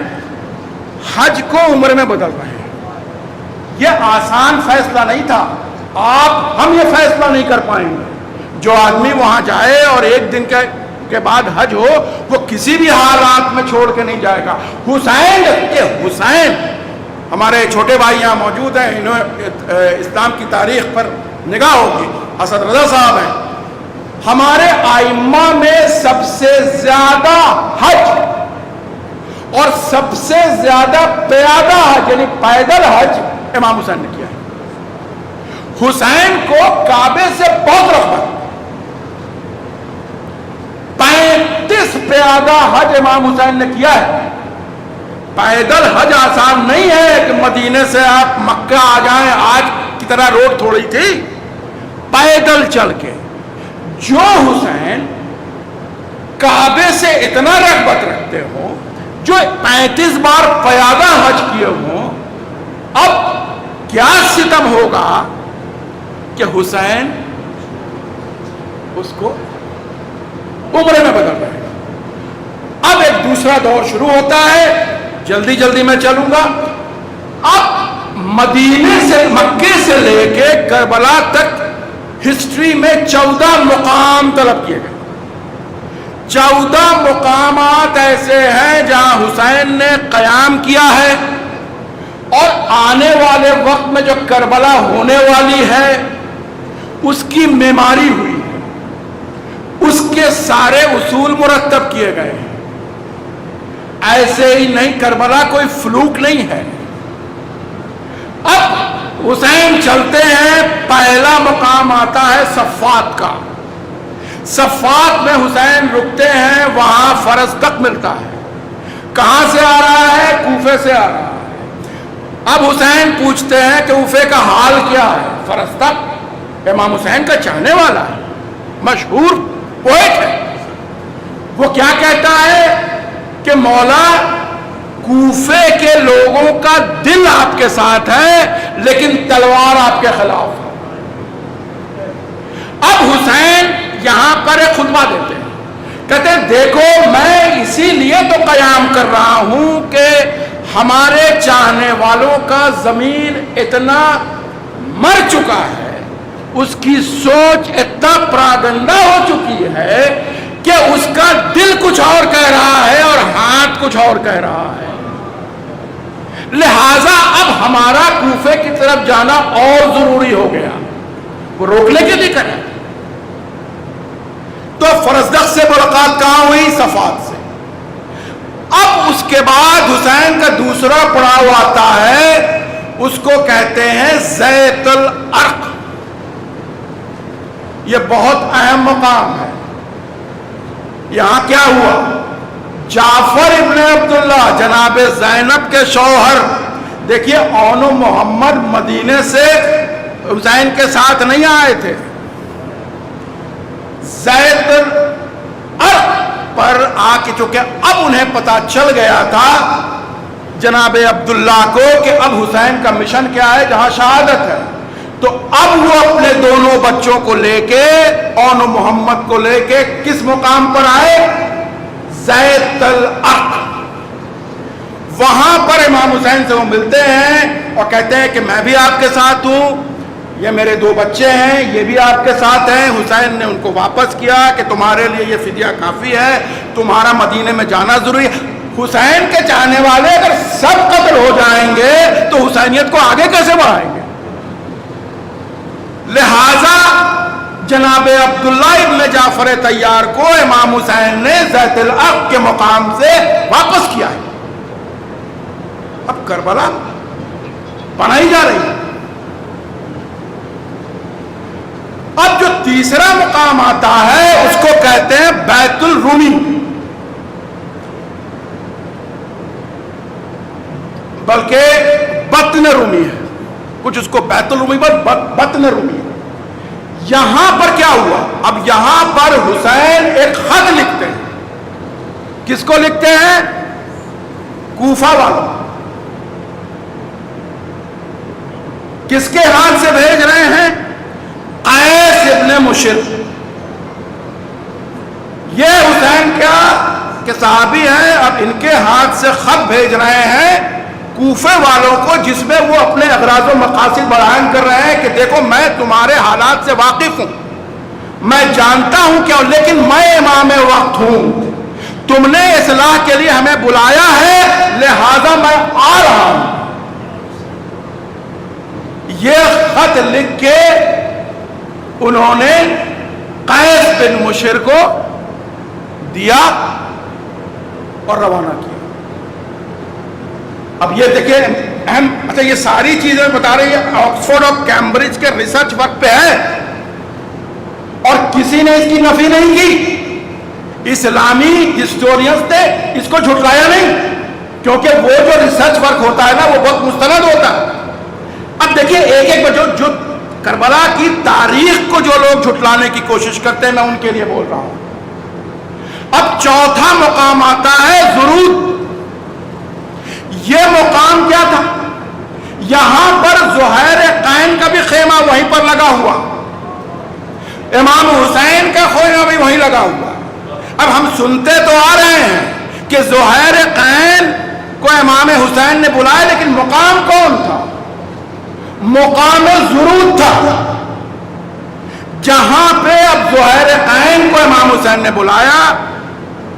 حج کو عمرے میں بدل رہے ہیں۔ یہ آسان فیصلہ نہیں تھا، ہم یہ فیصلہ نہیں کر پائیں گے۔ جو آدمی وہاں جائے اور ایک دن کے بعد حج ہو، وہ کسی بھی حالات میں چھوڑ کے نہیں جائے گا۔ حسین ہمارے چھوٹے بھائی یہاں موجود ہیں، انہوں اسلام کی تاریخ پر نگاہ ہوگی، اسد رضا صاحب ہیں۔ ہمارے ائمہ میں سب سے زیادہ حج اور سب سے زیادہ پیادہ حج یعنی پیدل حج امام حسین نے کیا ہے۔ حسین کو کعبے سے بہت رغبت، 35 پیادہ حج امام حسین نے کیا ہے۔ پیدل حج آسان نہیں ہے کہ مدینے سے آپ مکہ آ جائیں، آج کی طرح روڈ تھوڑی تھی، پیدل چل کے۔ جو حسین کعبے سے اتنا رغبت رکھتے ہوں، جو 35 بار پیادہ حج کیے ہوں، اب کیا ستم ہوگا کہ حسین اس کو عمرے میں بدل رہے ہیں۔ اب ایک دوسرا دور شروع ہوتا ہے، جلدی میں چلوں گا۔ اب مدینے سے، مکے سے لے کے کربلا تک ہسٹری میں 14 مقام طلب کیے گئے۔ 14 مقامات ایسے ہیں جہاں حسین نے قیام کیا ہے، اور آنے والے وقت میں جو کربلا ہونے والی ہے اس کی معماری ہوئی ہے، اس کے سارے اصول مرتب کیے گئے ہیں۔ ایسے ہی نہیں، کربلا کوئی فلوک نہیں ہے۔ اب حسین چلتے ہیں، پہلا مقام آتا ہے صفات کا۔ صفات میں حسین رکتے ہیں، وہاں فرزدق ملتا ہے۔ کہاں سے آ رہا ہے؟ کوفے سے آ رہا ہے۔ اب حسین پوچھتے ہیں کہ کوفے کا حال کیا ہے؟ فرزدق امام حسین کا چاہنے والا ہے، مشہور پوئٹ ہے۔ وہ کیا کہتا ہے کہ مولا، کوفے کے لوگوں کا دل آپ کے ساتھ ہے لیکن تلوار آپ کے خلاف ہے۔ اب حسین یہاں پر ایک خطبہ دیتے ہیں، کہتے ہیں دیکھو میں اسی لیے تو قیام کر رہا ہوں کہ ہمارے چاہنے والوں کا ضمیر اتنا مر چکا ہے، اس کی سوچ اتنا پراگندہ ہو چکی ہے کہ اس کا دل کچھ اور کہہ رہا ہے اور ہاتھ کچھ اور کہہ رہا ہے۔ لہذا اب ہمارا کوفے کی طرف جانا اور ضروری ہو گیا۔ وہ روکنے کے لیے کریں تو فرزدق سے ملاقات کہاں ہوئی؟ صفات سے۔ اب اس کے بعد حسین کا دوسرا پڑاؤ آتا ہے، اس کو کہتے ہیں ذیت العرق۔ یہ بہت اہم مقام ہے۔ یہاں کیا ہوا؟ جعفر ابن عبداللہ جناب زینب کے شوہر، دیکھیے اون و محمد مدینے سے حسین کے ساتھ نہیں آئے تھے، ذیت العرق پر آ کے چونکہ اب انہیں پتا چل گیا تھا جناب عبداللہ کو کہ اب حسین کا مشن کیا ہے، جہاں شہادت ہے، تو اب وہ اپنے دونوں بچوں کو لے کے، اون و محمد کو لے کے کس مقام پر آئے؟ ذیت العرق۔ وہاں پر امام حسین سے وہ ملتے ہیں اور کہتے ہیں کہ میں بھی آپ کے ساتھ ہوں، یہ میرے 2 بچے ہیں، یہ بھی آپ کے ساتھ ہیں۔ حسین نے ان کو واپس کیا کہ تمہارے لیے یہ فدیہ کافی ہے، تمہارا مدینے میں جانا ضروری ہے۔ حسین کے چاہنے والے اگر سب قتل ہو جائیں گے تو حسینیت کو آگے کیسے بڑھائیں گے؟ لہذا جناب عبداللہ ابن جعفر طیار کو امام حسین نے ذیت العرق کے مقام سے واپس کیا ہے۔ اب کربلا بنائی جا رہی ہے۔ اب جو تیسرا مقام آتا ہے اس کو کہتے ہیں بیت الرومی، بلکہ بطن رومی ہے، کچھ اس کو بیت الرومی بطن رومی ہے۔ یہاں پر کیا ہوا؟ اب یہاں پر حسین ایک خط لکھتے ہیں. کس کو لکھتے ہیں؟ کوفہ والوں. کس کے ہاتھ سے بھیج رہے ہیں؟ قیس ابن مشر. یہ حسین کیا کہ صحابی ہیں، اب ان کے ہاتھ سے خط بھیج رہے ہیں کوفے والوں کو، جس میں وہ اپنے اغراض و مقاصد بیان کر رہے ہیں کہ دیکھو میں تمہارے حالات سے واقف ہوں، میں جانتا ہوں کیا، لیکن میں امام وقت ہوں، تم نے اصلاح کے لیے ہمیں بلایا ہے لہذا میں آ رہا ہوں. یہ خط لکھ کے انہوں نے قیس بن مشر کو دیا اور روانہ کیا. اب یہ دیکھیں اہم، اچھا یہ ساری چیزیں بتا رہی ہے آکسفورڈ اور کیمبرج کے ریسرچ ورک پہ ہے اور کسی نے اس کی نفی نہیں کی. اسلامی ہسٹورینز نے اس کو جھٹلایا نہیں، کیونکہ وہ جو ریسرچ ورک ہوتا ہے نا وہ بہت مستند ہوتا ہے. اب دیکھیے ایک ایک جو کربلا کی تاریخ کو جو لوگ جھٹلانے کی کوشش کرتے ہیں میں ان کے لیے بول رہا ہوں. اب چوتھا مقام آتا ہے ضرور. یہ مقام کیا تھا؟ یہاں پر زہیر قین کا بھی خیمہ وہیں پر لگا ہوا، امام حسین کا خیمہ بھی وہیں لگا ہوا. اب ہم سنتے تو آ رہے ہیں کہ زہیر قین کو امام حسین نے بلایا، لیکن مقام کون تھا؟ مقام ضرور تھا، جہاں پہ اب زہیر قین کو امام حسین نے بلایا،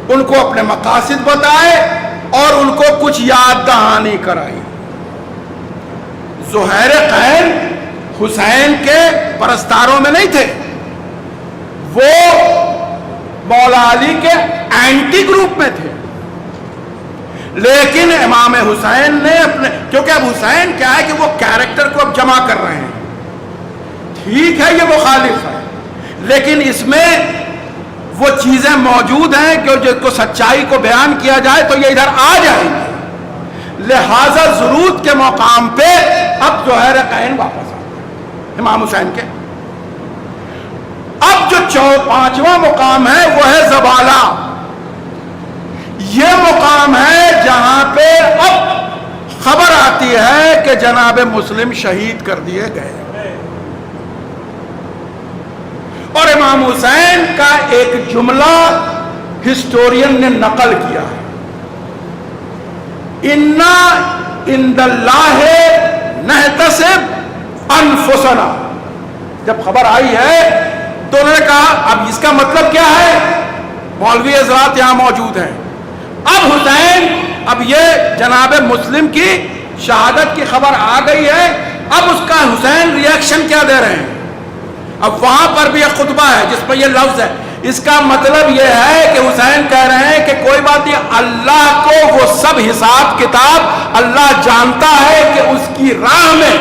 ان کو اپنے مقاصد بتائے اور ان کو کچھ یاد دہانی کرائی. زہیر قین حسین کے پرستاروں میں نہیں تھے، وہ مولا علی کے اینٹی گروپ میں تھے، لیکن امام حسین نے اپنے، کیونکہ اب حسین کیا ہے کہ وہ کیریکٹر کو اب جمع کر رہے ہیں. ٹھیک ہے یہ مخالف ہے، لیکن اس میں وہ چیزیں موجود ہیں کہ جس کو سچائی کو بیان کیا جائے تو یہ ادھر آ جائیں گے. لہذا ضرورت کے مقام پہ اب زہیر قین واپس آ گئے امام حسین کے. اب جو پانچواں مقام ہے وہ ہے زبالہ. یہ مقام ہے جہاں پہ اب خبر آتی ہے کہ جناب مسلم شہید کر دیے گئے، اور امام حسین کا ایک جملہ ہسٹورین نے نقل کیا ہے، اِنَّا عِنْدَ اللَّهِ نَحْتَسِبْ أَنفُسَنَا. جب خبر آئی ہے تو انہوں نے کہا اب اس کا مطلب کیا ہے؟ مولوی حضرات یہاں موجود ہیں. اب حسین، اب یہ جناب مسلم کی شہادت کی خبر آ گئی ہے، اب اس کا حسین ریاکشن کیا دے رہے ہیں؟ اب وہاں پر بھی ایک خطبہ ہے جس پر یہ لفظ ہے. اس کا مطلب یہ ہے کہ حسین کہہ رہے ہیں کہ کوئی بات نہیں، اللہ کو وہ سب حساب کتاب اللہ جانتا ہے کہ اس کی راہ میں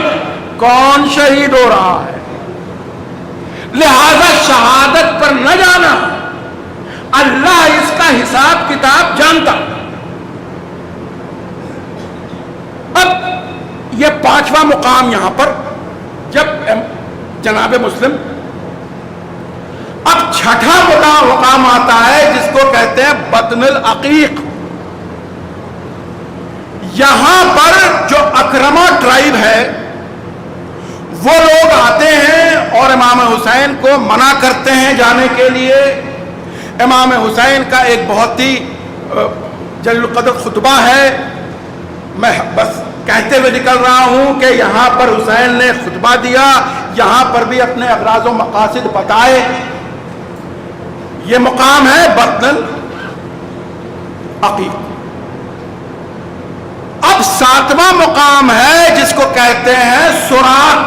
کون شہید ہو رہا ہے، لہذا شہادت پر نہ جانا، اللہ اس کا حساب کتاب جانتا. اب یہ پانچواں مقام یہاں پر جب جناب مسلم. اب چھٹا مقام آتا ہے جس کو کہتے ہیں بطن العقیق. یہاں پر جو اکرما ٹرائب ہے وہ لوگ آتے ہیں اور امام حسین کو منع کرتے ہیں جانے کے لیے. امام حسین کا ایک بہت ہی جلیل القدر خطبہ ہے، میں بس کہتے ہوئے نکل رہا ہوں کہ یہاں پر حسین نے خطبہ دیا، یہاں پر بھی اپنے اغراض و مقاصد بتائے. یہ مقام ہے بطن العقیق. اب ساتواں مقام ہے جس کو کہتے ہیں سراق.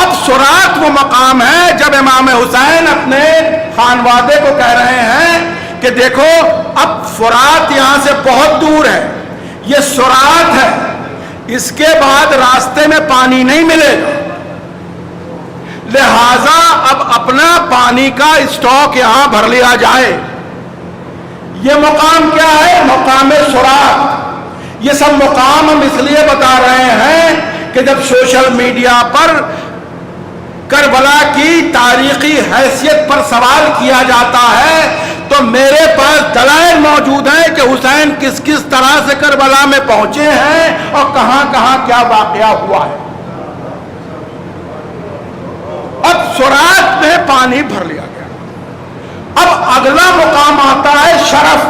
اب سراق وہ مقام ہے جب امام حسین اپنے خانوادے کو کہہ رہے ہیں کہ دیکھو اب فرات یہاں سے بہت دور ہے، یہ سراق ہے، اس کے بعد راستے میں پانی نہیں ملے گا، لہذا اب اپنا پانی کا اسٹاک یہاں بھر لیا جائے. یہ مقام کیا ہے؟ مقام سراق. یہ سب مقام ہم اس لیے بتا رہے ہیں کہ جب سوشل میڈیا پر کربلا کی تاریخی حیثیت پر سوال کیا جاتا ہے تو میرے پاس دلائل موجود ہیں کہ حسین کس کس طرح سے کربلا میں پہنچے ہیں اور کہاں کہاں کیا واقعہ ہوا ہے۔ اب سرات میں پانی بھر لیا گیا، اب اگلا مقام آتا ہے شرف۔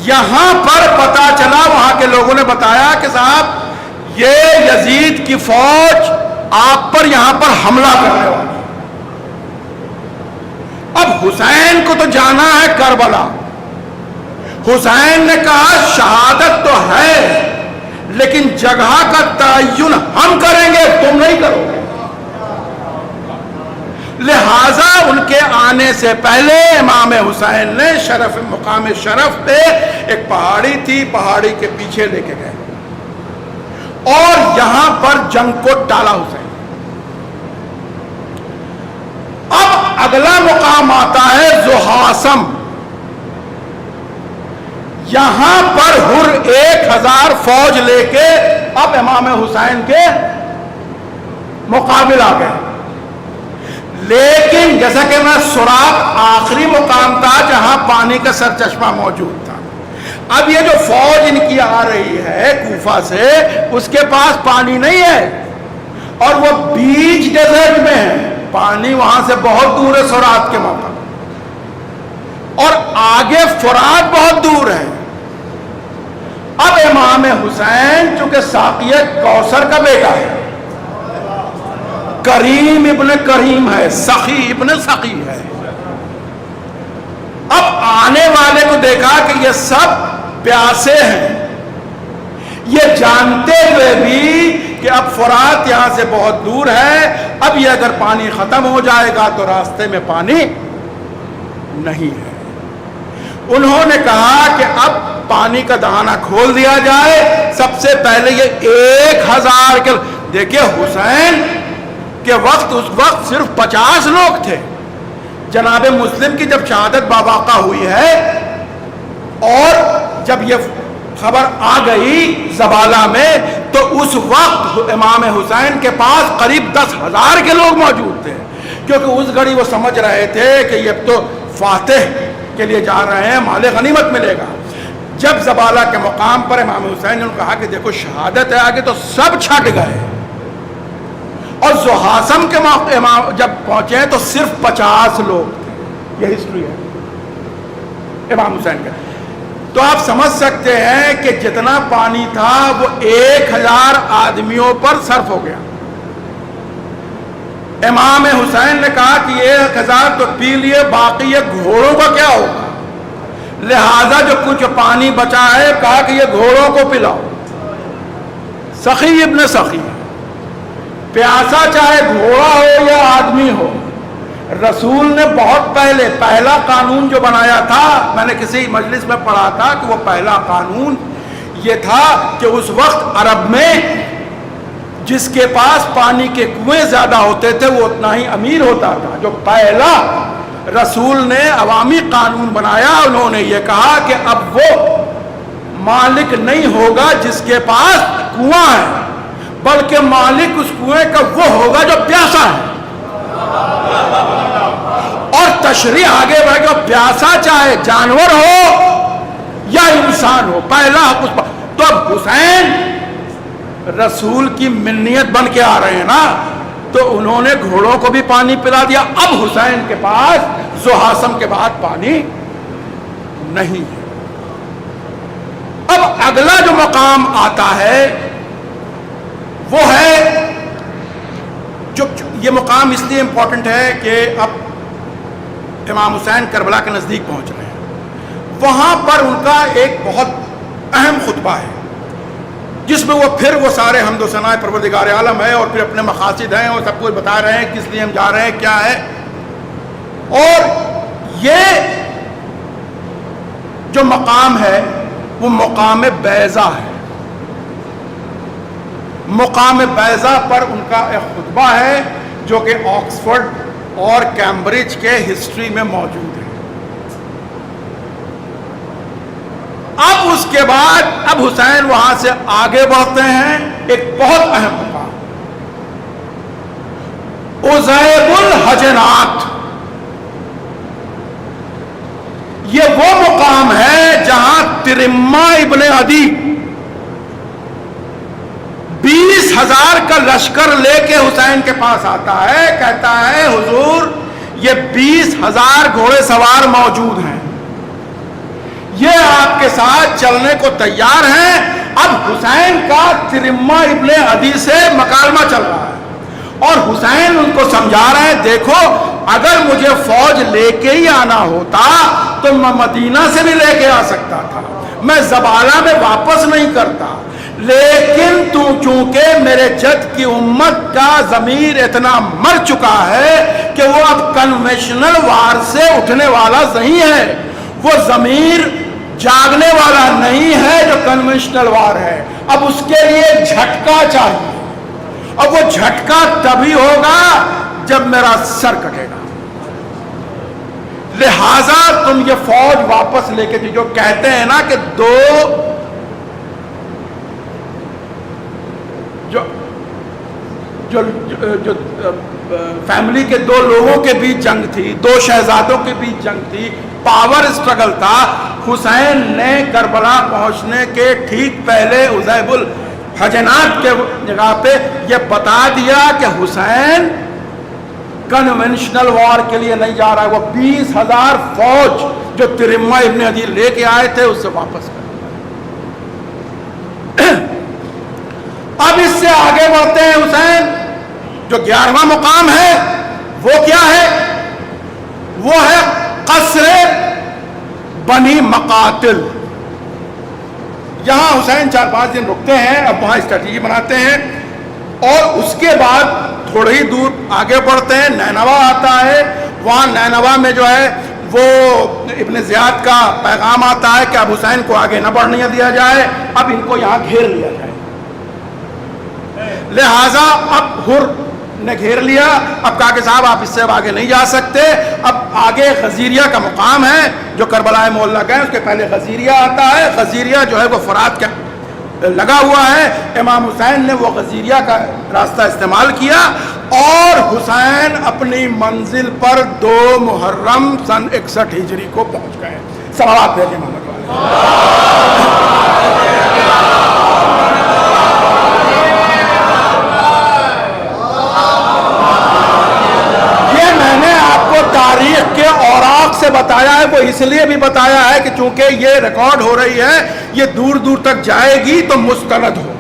یہاں پر پتا چلا، وہاں کے لوگوں نے بتایا کہ صاحب یہ یزید کی فوج آپ پر یہاں پر حملہ کرنے والی۔ اب حسین کو تو جانا ہے کربلا، حسین نے کہا شہادت تو ہے لیکن جگہ کا تعین ہم کریں گے، تم نہیں کرو گے۔ لہذا ان کے آنے سے پہلے امام حسین نے مقام شرف پہ ایک پہاڑی تھی، پہاڑی کے پیچھے لے کے گئے اور یہاں پر جنگ کو ٹالا حسین۔ اب اگلا مقام آتا ہے زحاسم۔ یہاں پر ہر 1000 فوج لے کے اب امام حسین کے مقابل آ گئے، لیکن جیسا کہ میں سراق آخری مقام تھا جہاں پانی کا سرچشمہ موجود تھا۔ اب یہ جو فوج ان کی آ رہی ہے کوفہ سے، اس کے پاس پانی نہیں ہے اور وہ بیچ ڈیزرٹ میں ہے، پانی وہاں سے بہت دور ہے سرات کے موقع، اور آگے فرات بہت دور ہے۔ اب امام حسین چونکہ ساقی کوثر کا بیٹا ہے، کریم ابن کریم ہے، سخی ابن سخی ہے، اب آنے والے کو دیکھا کہ یہ سب پیاسے ہیں، یہ جانتے ہوئے بھی کہ اب فرات یہاں سے بہت دور ہے، اب یہ اگر پانی ختم ہو جائے گا تو راستے میں پانی نہیں ہے۔ انہوں نے کہا کہ اب پانی کا دہانہ کھول دیا جائے، سب سے پہلے یہ 1000 کے، دیکھیے حسین کے وقت اس وقت صرف 50 لوگ تھے۔ جناب مسلم کی جب شہادت باواقع ہوئی ہے اور جب یہ خبر آ گئی زبالہ میں تو اس وقت امام حسین کے پاس قریب 10,000 کے لوگ موجود تھے، کیونکہ اس گھڑی وہ سمجھ رہے تھے کہ یہ تو فاتح کے لیے جا رہے ہیں، مال غنیمت ملے گا۔ جب زبالہ کے مقام پر امام حسین نے کہا کہ دیکھو شہادت ہے آگے، تو سب چھٹ گئے، اور زحاسم کے موقع جب پہنچے تو صرف 50 لوگ تھے۔ یہ ہسٹری ہے امام حسین کا۔ تو آپ سمجھ سکتے ہیں کہ جتنا پانی تھا وہ 1000 آدمیوں پر صرف ہو گیا۔ امام حسین نے کہا کہ 1000 تو پی لیے، باقی یہ گھوڑوں کا کیا ہوگا؟ لہذا جو کچھ پانی بچا ہے کہا کہ یہ گھوڑوں کو پلاؤ۔ سخی ابن سخی، پیاسا چاہے گھوڑا ہو یا آدمی ہو، رسول نے بہت پہلا قانون جو بنایا تھا، میں نے کسی مجلس میں پڑھا تھا کہ وہ پہلا قانون یہ تھا کہ اس وقت عرب میں جس کے پاس پانی کے کنویں زیادہ ہوتے تھے وہ اتنا ہی امیر ہوتا تھا۔ جو پہلا رسول نے عوامی قانون بنایا، انہوں نے یہ کہا کہ اب وہ مالک نہیں ہوگا جس کے پاس کنواں ہے، بلکہ مالک اس کنویں کا وہ ہوگا جو پیاسا ہے۔ اور تشریح آگے بڑھ کے پیاسا چاہے جانور ہو یا انسان ہو، پہلا حق اس پر۔ تو اب حسین رسول کی منیت بن کے آ رہے ہیں نا، تو انہوں نے گھوڑوں کو بھی پانی پلا دیا۔ اب حسین کے پاس زحاسم کے بعد پانی نہیں ہے۔ اب اگلا جو مقام آتا ہے وہ ہے، جو یہ مقام اس لیے امپورٹنٹ ہے کہ اب امام حسین کربلا کے نزدیک پہنچ رہے ہیں، وہاں پر ان کا ایک بہت اہم خطبہ ہے جس میں وہ پھر وہ سارے حمد و ثنا پروردگار عالم ہے اور پھر اپنے مقاصد ہیں اور سب کچھ بتا رہے ہیں کس لیے ہم جا رہے ہیں، کیا ہے۔ اور یہ جو مقام ہے وہ مقام بیضہ ہے۔ مقام بیضہ پر ان کا ایک خطبہ ہے جو کہ آکسفورڈ اور کیمبرج کے ہسٹری میں موجود ہے۔ اب اس کے بعد اب حسین وہاں سے آگے بڑھتے ہیں، ایک بہت اہم مقام، عزیب الحجنات، یہ وہ مقام ہے جہاں ترمہ ابن عدی 20,000 کا لشکر لے کے حسین کے پاس آتا ہے، کہتا ہے حضور یہ 20,000 گھوڑے سوار موجود ہیں، یہ آپ کے ساتھ چلنے کو تیار ہیں۔ اب حسین کا ترمہ ابن عدی سے مکالمہ چل رہا ہے اور حسین ان کو سمجھا رہے ہیں، دیکھو اگر مجھے فوج لے کے ہی آنا ہوتا تو میں مدینہ سے بھی لے کے آ سکتا تھا، میں زبالہ میں واپس نہیں کرتا، لیکن تو چونکہ میرے جد کی امت کا ضمیر اتنا مر چکا ہے کہ وہ اب کنونشنل وار سے اٹھنے والا نہیں ہے، وہ ضمیر جاگنے والا نہیں ہے جو کنونشنل وار ہے، اب اس کے لیے جھٹکا چاہیے، اب وہ جھٹکا تبھی ہوگا جب میرا سر کٹے گا، لہذا تم یہ فوج واپس لے کے جو کہتے ہیں نا کہ جو فیملی کے 2 لوگوں کے بیچ جنگ تھی، 2 شہزادوں کے بیچ جنگ تھی، پاور اسٹرگل تھا، حسین نے کربلا پہنچنے کے ٹھیک پہلے عزیب الحجنات کے جگہ پہ یہ بتا دیا کہ حسین کنونشنل وار کے لیے نہیں جا رہا ہے، وہ 20,000 فوج جو ترمہ ابن عدی لے کے آئے تھے اس سے واپس کر۔ اب اس سے آگے بڑھتے ہیں، حسین جو 11واں مقام ہے وہ کیا ہے؟ وہ ہے قصر بنی مقاتل۔ یہاں حسین 4-5 دن رکتے ہیں، اب وہاں اسٹریٹجی بناتے ہیں اور اس کے بعد تھوڑے ہی دور آگے بڑھتے ہیں، نینوا آتا ہے، وہاں نینوا میں جو ہے وہ ابن زیاد کا پیغام آتا ہے کہ اب حسین کو آگے نہ بڑھنے دیا جائے، اب ان کو یہاں گھیر لیا جائے، لہٰذا اب حر نے گھیر لیا، اب کہا کہ صاحب آپ اس سے اب آگے نہیں جا سکتے، اب آگے غزیریہ کا مقام ہے جو کربلائے معلیٰ گئے، اس کے پہلے غزیریہ آتا ہے، غزیریہ جو ہے وہ فرات کا لگا ہوا ہے، امام حسین نے وہ غزیریہ کا راستہ استعمال کیا اور حسین اپنی منزل پر 2 محرم سن 61 ہجری کو پہنچ گئے۔ صلوات بھیجیں محمد والے۔ تاریخ کے اوراق سے بتایا ہے، وہ اس لیے بھی بتایا ہے کہ چونکہ یہ ریکارڈ ہو رہی ہے، یہ دور دور تک جائے گی تو مستند ہو۔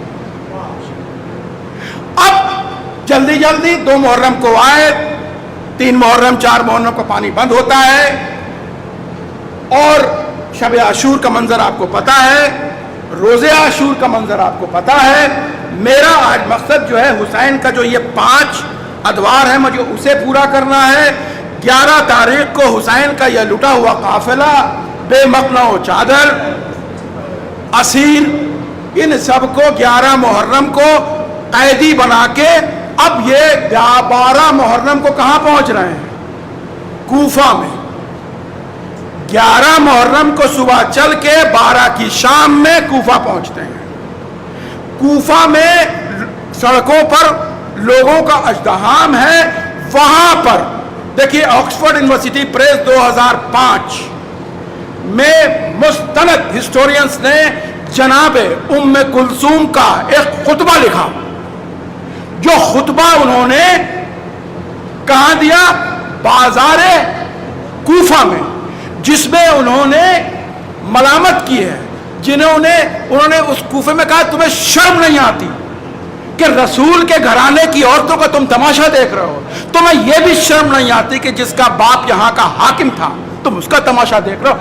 اب جلدی جلدی 2 محرم کو آئے، 3 محرم 4 محرم کو پانی بند ہوتا ہے اور شب عاشور کا منظر آپ کو پتا ہے، روزے عاشور کا منظر آپ کو پتا ہے۔ میرا آج مقصد جو ہے حسین کا جو یہ 5 ادوار ہے مجھے اسے پورا کرنا ہے۔ 11 تاریخ کو حسین کا یہ لٹا ہوا قافلہ، بے مقنع و چادر، اسیر، ان سب کو 11 محرم کو قیدی بنا کے اب یہ 12 محرم کو کہاں پہنچ رہے ہیں؟ کوفہ میں۔ 11 محرم کو صبح چل کے 12 کی شام میں کوفہ پہنچتے ہیں۔ کوفہ میں سڑکوں پر لوگوں کا ازدحام ہے، وہاں پر دیکھیے آکسفورڈ یونیورسٹی پریس 2005 میں مستند ہسٹورینز نے جناب ام کلثوم کا ایک خطبہ لکھا، جو خطبہ انہوں نے کہاں دیا؟ بازار کوفہ میں، جس میں انہوں نے ملامت کی ہے، انہوں نے اس کوفے میں کہا تمہیں شرم نہیں آتی کہ رسول کے گھرانے کی عورتوں کا تم تماشا دیکھ رہے ہو؟ تمہیں یہ بھی شرم نہیں آتی کہ جس کا باپ یہاں کا حاکم تھا تم اس کا تماشا دیکھ رہے ہو؟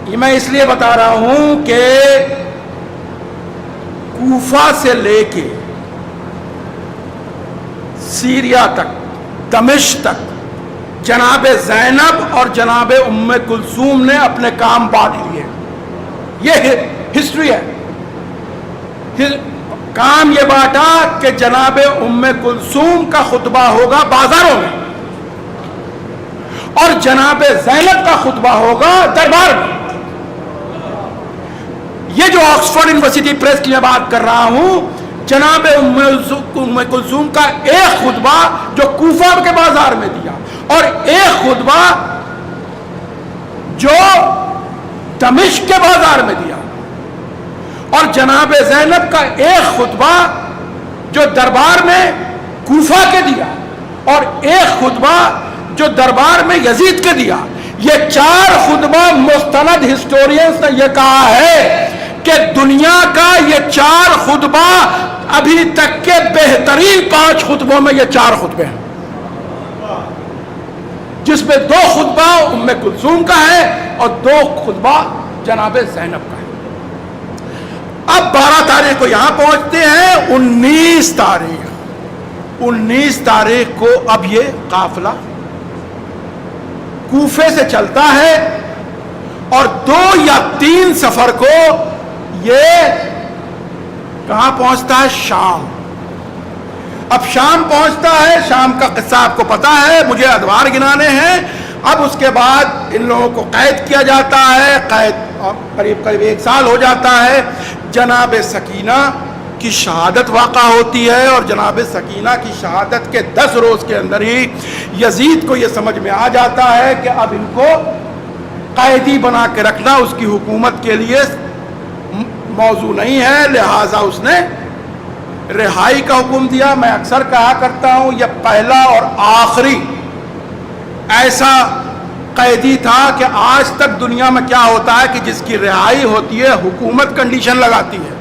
یہ میں اس لیے بتا رہا ہوں کہ کوفہ سے لے کے سیریا تک، دمشق تک، جناب زینب اور جناب ام کلثوم نے اپنے کام بانٹ لیے۔ یہ ہسٹری ہے۔ کام یہ بانٹا کہ جناب ام کلثوم کا خطبہ ہوگا بازاروں میں اور جناب زینب کا خطبہ ہوگا دربار میں۔ یہ جو آکسفورڈ یونیورسٹی پریس کی میں بات کر رہا ہوں، جناب ام کلثوم کا ایک خطبہ جو کوفہ کے بازار میں دیا اور ایک خطبہ جو دمشق کے بازار میں دیا، اور جناب زینب کا ایک خطبہ جو دربار میں کوفہ کے دیا اور ایک خطبہ جو دربار میں یزید کے دیا، یہ چار خطبہ مستند ہسٹورینز نے یہ کہا ہے کہ دنیا کا یہ چار خطبہ ابھی تک کے بہترین 5 خطبوں میں یہ 4 خطبے ہیں، جس میں 2 خطبہ ام کلثوم کا ہے اور 2 خطبہ جناب زینب کا ہے۔ اب 12 تاریخ کو یہاں پہنچتے ہیں، 19 تاریخ کو اب یہ قافلہ کوفے سے چلتا ہے اور 2 یا 3 سفر کو یہ کہاں پہنچتا ہے؟ شام۔ اب شام پہنچتا ہے، شام کا قصہ آپ کو پتا ہے، مجھے ادوار گنانے ہیں۔ اب اس کے بعد ان لوگوں کو قید کیا جاتا ہے، قید قریب 1 سال ہو جاتا ہے۔ جناب سکینہ کی شہادت واقع ہوتی ہے اور جناب سکینہ کی شہادت کے 10 روز کے اندر ہی یزید کو یہ سمجھ میں آ جاتا ہے کہ اب ان کو قیدی بنا کے رکھنا اس کی حکومت کے لیے موضوع نہیں ہے، لہٰذا اس نے رہائی کا حکم دیا۔ میں اکثر کہا کرتا ہوں یہ پہلا اور آخری ایسا قیدی تھا کہ آج تک دنیا میں کیا ہوتا ہے کہ جس کی رہائی ہوتی ہے حکومت کنڈیشن لگاتی ہے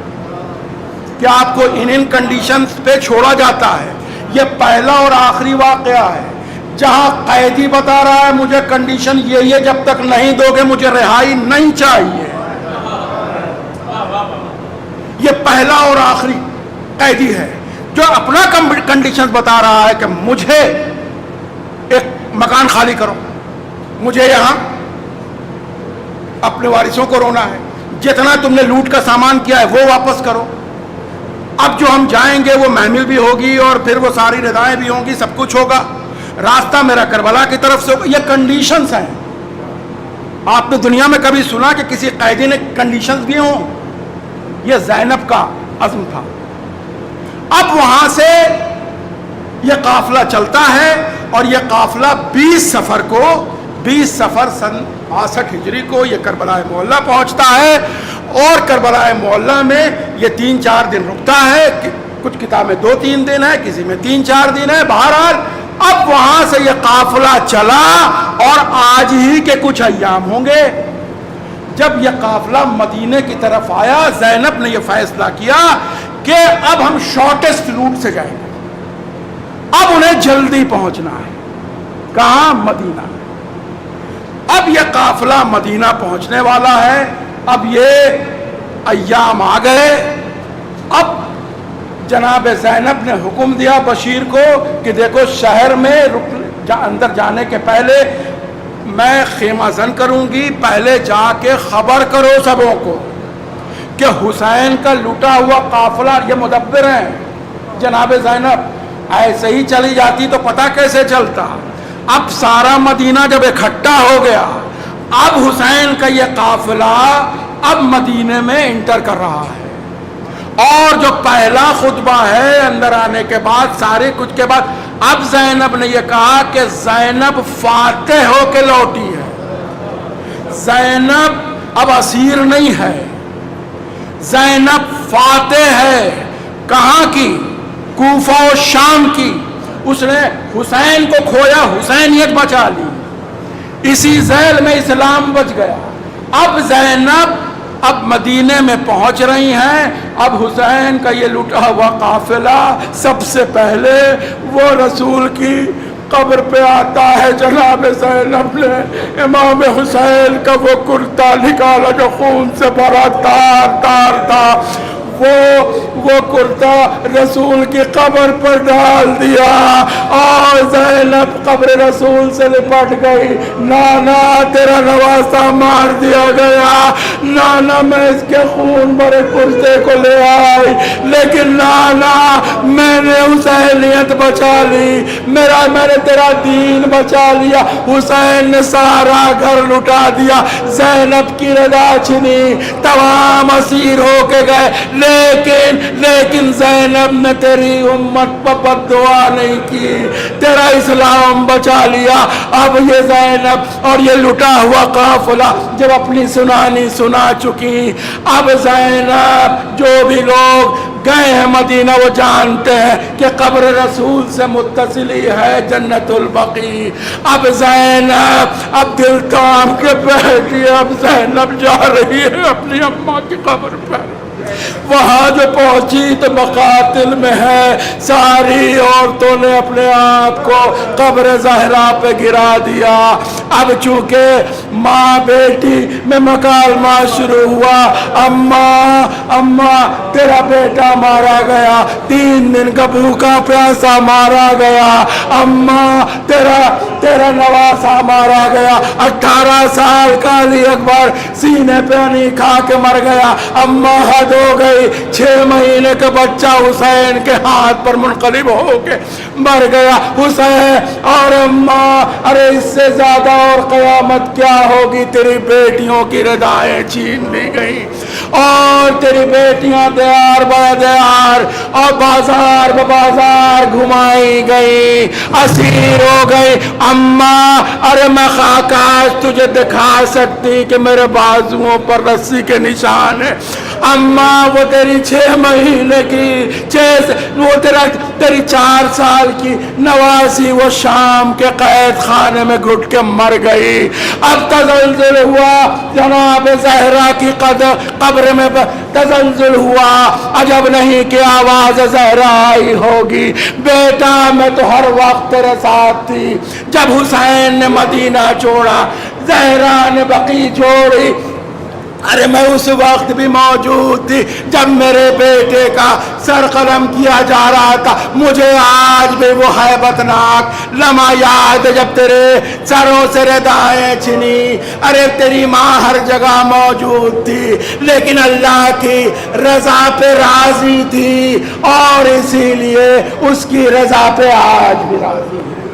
کہ آپ کو ان کنڈیشنز پہ چھوڑا جاتا ہے۔ یہ پہلا اور آخری واقعہ ہے جہاں قیدی بتا رہا ہے مجھے کنڈیشن یہ ہے، جب تک نہیں دو گے مجھے رہائی نہیں چاہیے۔ یہ پہلا اور آخری قیدی ہے جو اپنا کنڈیشن بتا رہا ہے کہ مجھے ایک مکان خالی کرو، مجھے یہاں اپنے وارثوں کو رونا ہے، جتنا تم نے لوٹ کا سامان کیا ہے وہ واپس کرو۔ اب جو ہم جائیں گے وہ محمل بھی ہوگی اور پھر وہ ساری ردائیں بھی ہوں گی، سب کچھ ہوگا، راستہ میرا کربلا کی طرف سے ہوگا۔ یہ کنڈیشنز ہیں۔ آپ نے دنیا میں کبھی سنا کہ کسی قیدی نے کنڈیشنز بھی ہوں؟ یہ زینب کا عزم تھا۔ اب وہاں سے یہ قافلہ چلتا ہے اور یہ قافلہ 20 سفر سن 62 ہجری کو یہ کربلا معلّہ پہنچتا ہے اور کربلا معلّہ میں یہ 3-4 دن رکتا ہے، کچھ کتاب میں 2-3 دن ہے، کسی میں 3-4 دن ہے۔ بہرحال اب وہاں سے یہ قافلہ چلا اور آج ہی کے کچھ ایام ہوں گے جب یہ قافلہ مدینے کی طرف آیا، زینب نے یہ فیصلہ کیا کہ اب ہم شارٹیسٹ روٹ سے جائیں گے، اب انہیں جلدی پہنچنا ہے۔ کہاں؟ مدینہ۔ اب یہ قافلہ مدینہ پہنچنے والا ہے۔ اب یہ ایام آ گئے۔ اب جناب زینب نے حکم دیا بشیر کو کہ دیکھو شہر میں اندر جانے کے پہلے میں خیمہ زن کروں گی، پہلے جا کے خبر کرو سبوں کو کہ حسین کا لوٹا ہوا قافلہ، یہ مدبر ہیں جناب زینب، ایسے ہی چلی جاتی تو پتہ کیسے چلتا۔ اب سارا مدینہ جب اکٹھا ہو گیا، اب حسین کا یہ قافلہ اب مدینے میں انٹر کر رہا ہے، اور جو پہلا خطبہ ہے اندر آنے کے بعد سارے کچھ کے بعد اب زینب نے یہ کہا کہ زینب فاتح ہو کے لوٹی ہے، زینب اب اسیر نہیں ہے، زینب فاتح ہے۔ کہاں کی؟ کوفہ و شام کی۔ اس نے حسین کو کھویا، حسینیت بچا لی، اسی ذیل میں اسلام بچ گیا۔ اب زینب اب مدینے میں پہنچ رہی ہیں۔ اب حسین کا یہ لٹا ہوا قافلہ سب سے پہلے وہ رسول کی قبر پہ آتا ہے۔ جناب زینب نے امام حسین کا وہ کرتا نکالا جو خون سے بھرا تار تار تھا، وہ کرتا رسول کی قبر پر ڈال دیا اور زینب قبر رسول سے لپٹ گئی۔ نانا تیرا نواسا مار دیا گیا، نانا میں اس کے خون بھرے کرتے کو لے آئی، لیکن نانا میں نے حسینیت بچا لی، میں نے تیرا دین بچا لیا۔ حسین نے سارا گھر لٹا دیا، زینب کی رضا چھنی، تمام اسیر ہو کے گئے، لیکن زینب نے تیری امت پر بد دعا نہیں کی، تیرا اسلام بچا لیا۔ اب یہ زینب اور یہ لٹا ہوا قافلہ جب اپنی سنانی سنا چکی، اب زینب جو بھی لوگ گئے ہیں مدینہ وہ جانتے ہیں کہ قبر رسول سے متصل ہی ہے جنت البقیع۔ اب زینب اب دل تام کے بیٹھی، اب زینب جا رہی ہے اپنی اماں کی قبر پر۔ وہاں جو پہنچی تو مقاتل میں ہے، ساری عورتوں نے اپنے آپ کو قبر زہرا پہ گرا دیا۔ اب چونکہ ماں بیٹی میں مکالمہ شروع ہوا، اماں تیرا بیٹا مارا گیا، 3 دن کا بھوکا پیاسا مارا گیا، اماں تیرا نواسا مارا گیا، 18 سال کا علی اکبر سینے پہ نہیں کھا کے مر گیا، اماں حد ہو گئی، 6 مہینے کا بچہ حسین کے ہاتھ پر منقلب ہو کے مر گیا۔ حسین اور اماں، ارے اس سے زیادہ اور قیامت کیا ہوگی؟ تیری بیٹیوں کی ردائیں چھین لی گئی اور تیری بیٹیاں دیار با دیار اور بازار بازار گھمائی گئی، اسیر ہو گئی۔ اماں ارے میں خاکاش تجھے دکھا سکتی کہ میرے بازوؤں پر رسی کے نشان ہے، اماں وہ تیری 6 مہینے کی وہ تیری 4 سال کی نواسی وہ شام کے قید خانے میں گھٹ کے مر گئی۔ اب تزلزل ہوا جناب زہرا کی قبر میں تزلزل ہوا، عجب نہیں کہ آواز زہرا آئی ہوگی، بیٹا میں تو ہر وقت تیرے ساتھ تھی، جب حسین نے مدینہ چھوڑا، زہرا نے بقیع چھوڑی، ارے میں اس وقت بھی موجود تھی جب میرے بیٹے کا سر قلم کیا جا رہا تھا۔ مجھے آج بھی وہ ہیبت ناک لمحہ یاد ہے جب تیرے سروں سے ردائیں چھنی، ارے تیری ماں ہر جگہ موجود تھی لیکن اللہ کی رضا پہ راضی تھی اور اسی لیے اس کی رضا پہ آج بھی راضی ہے۔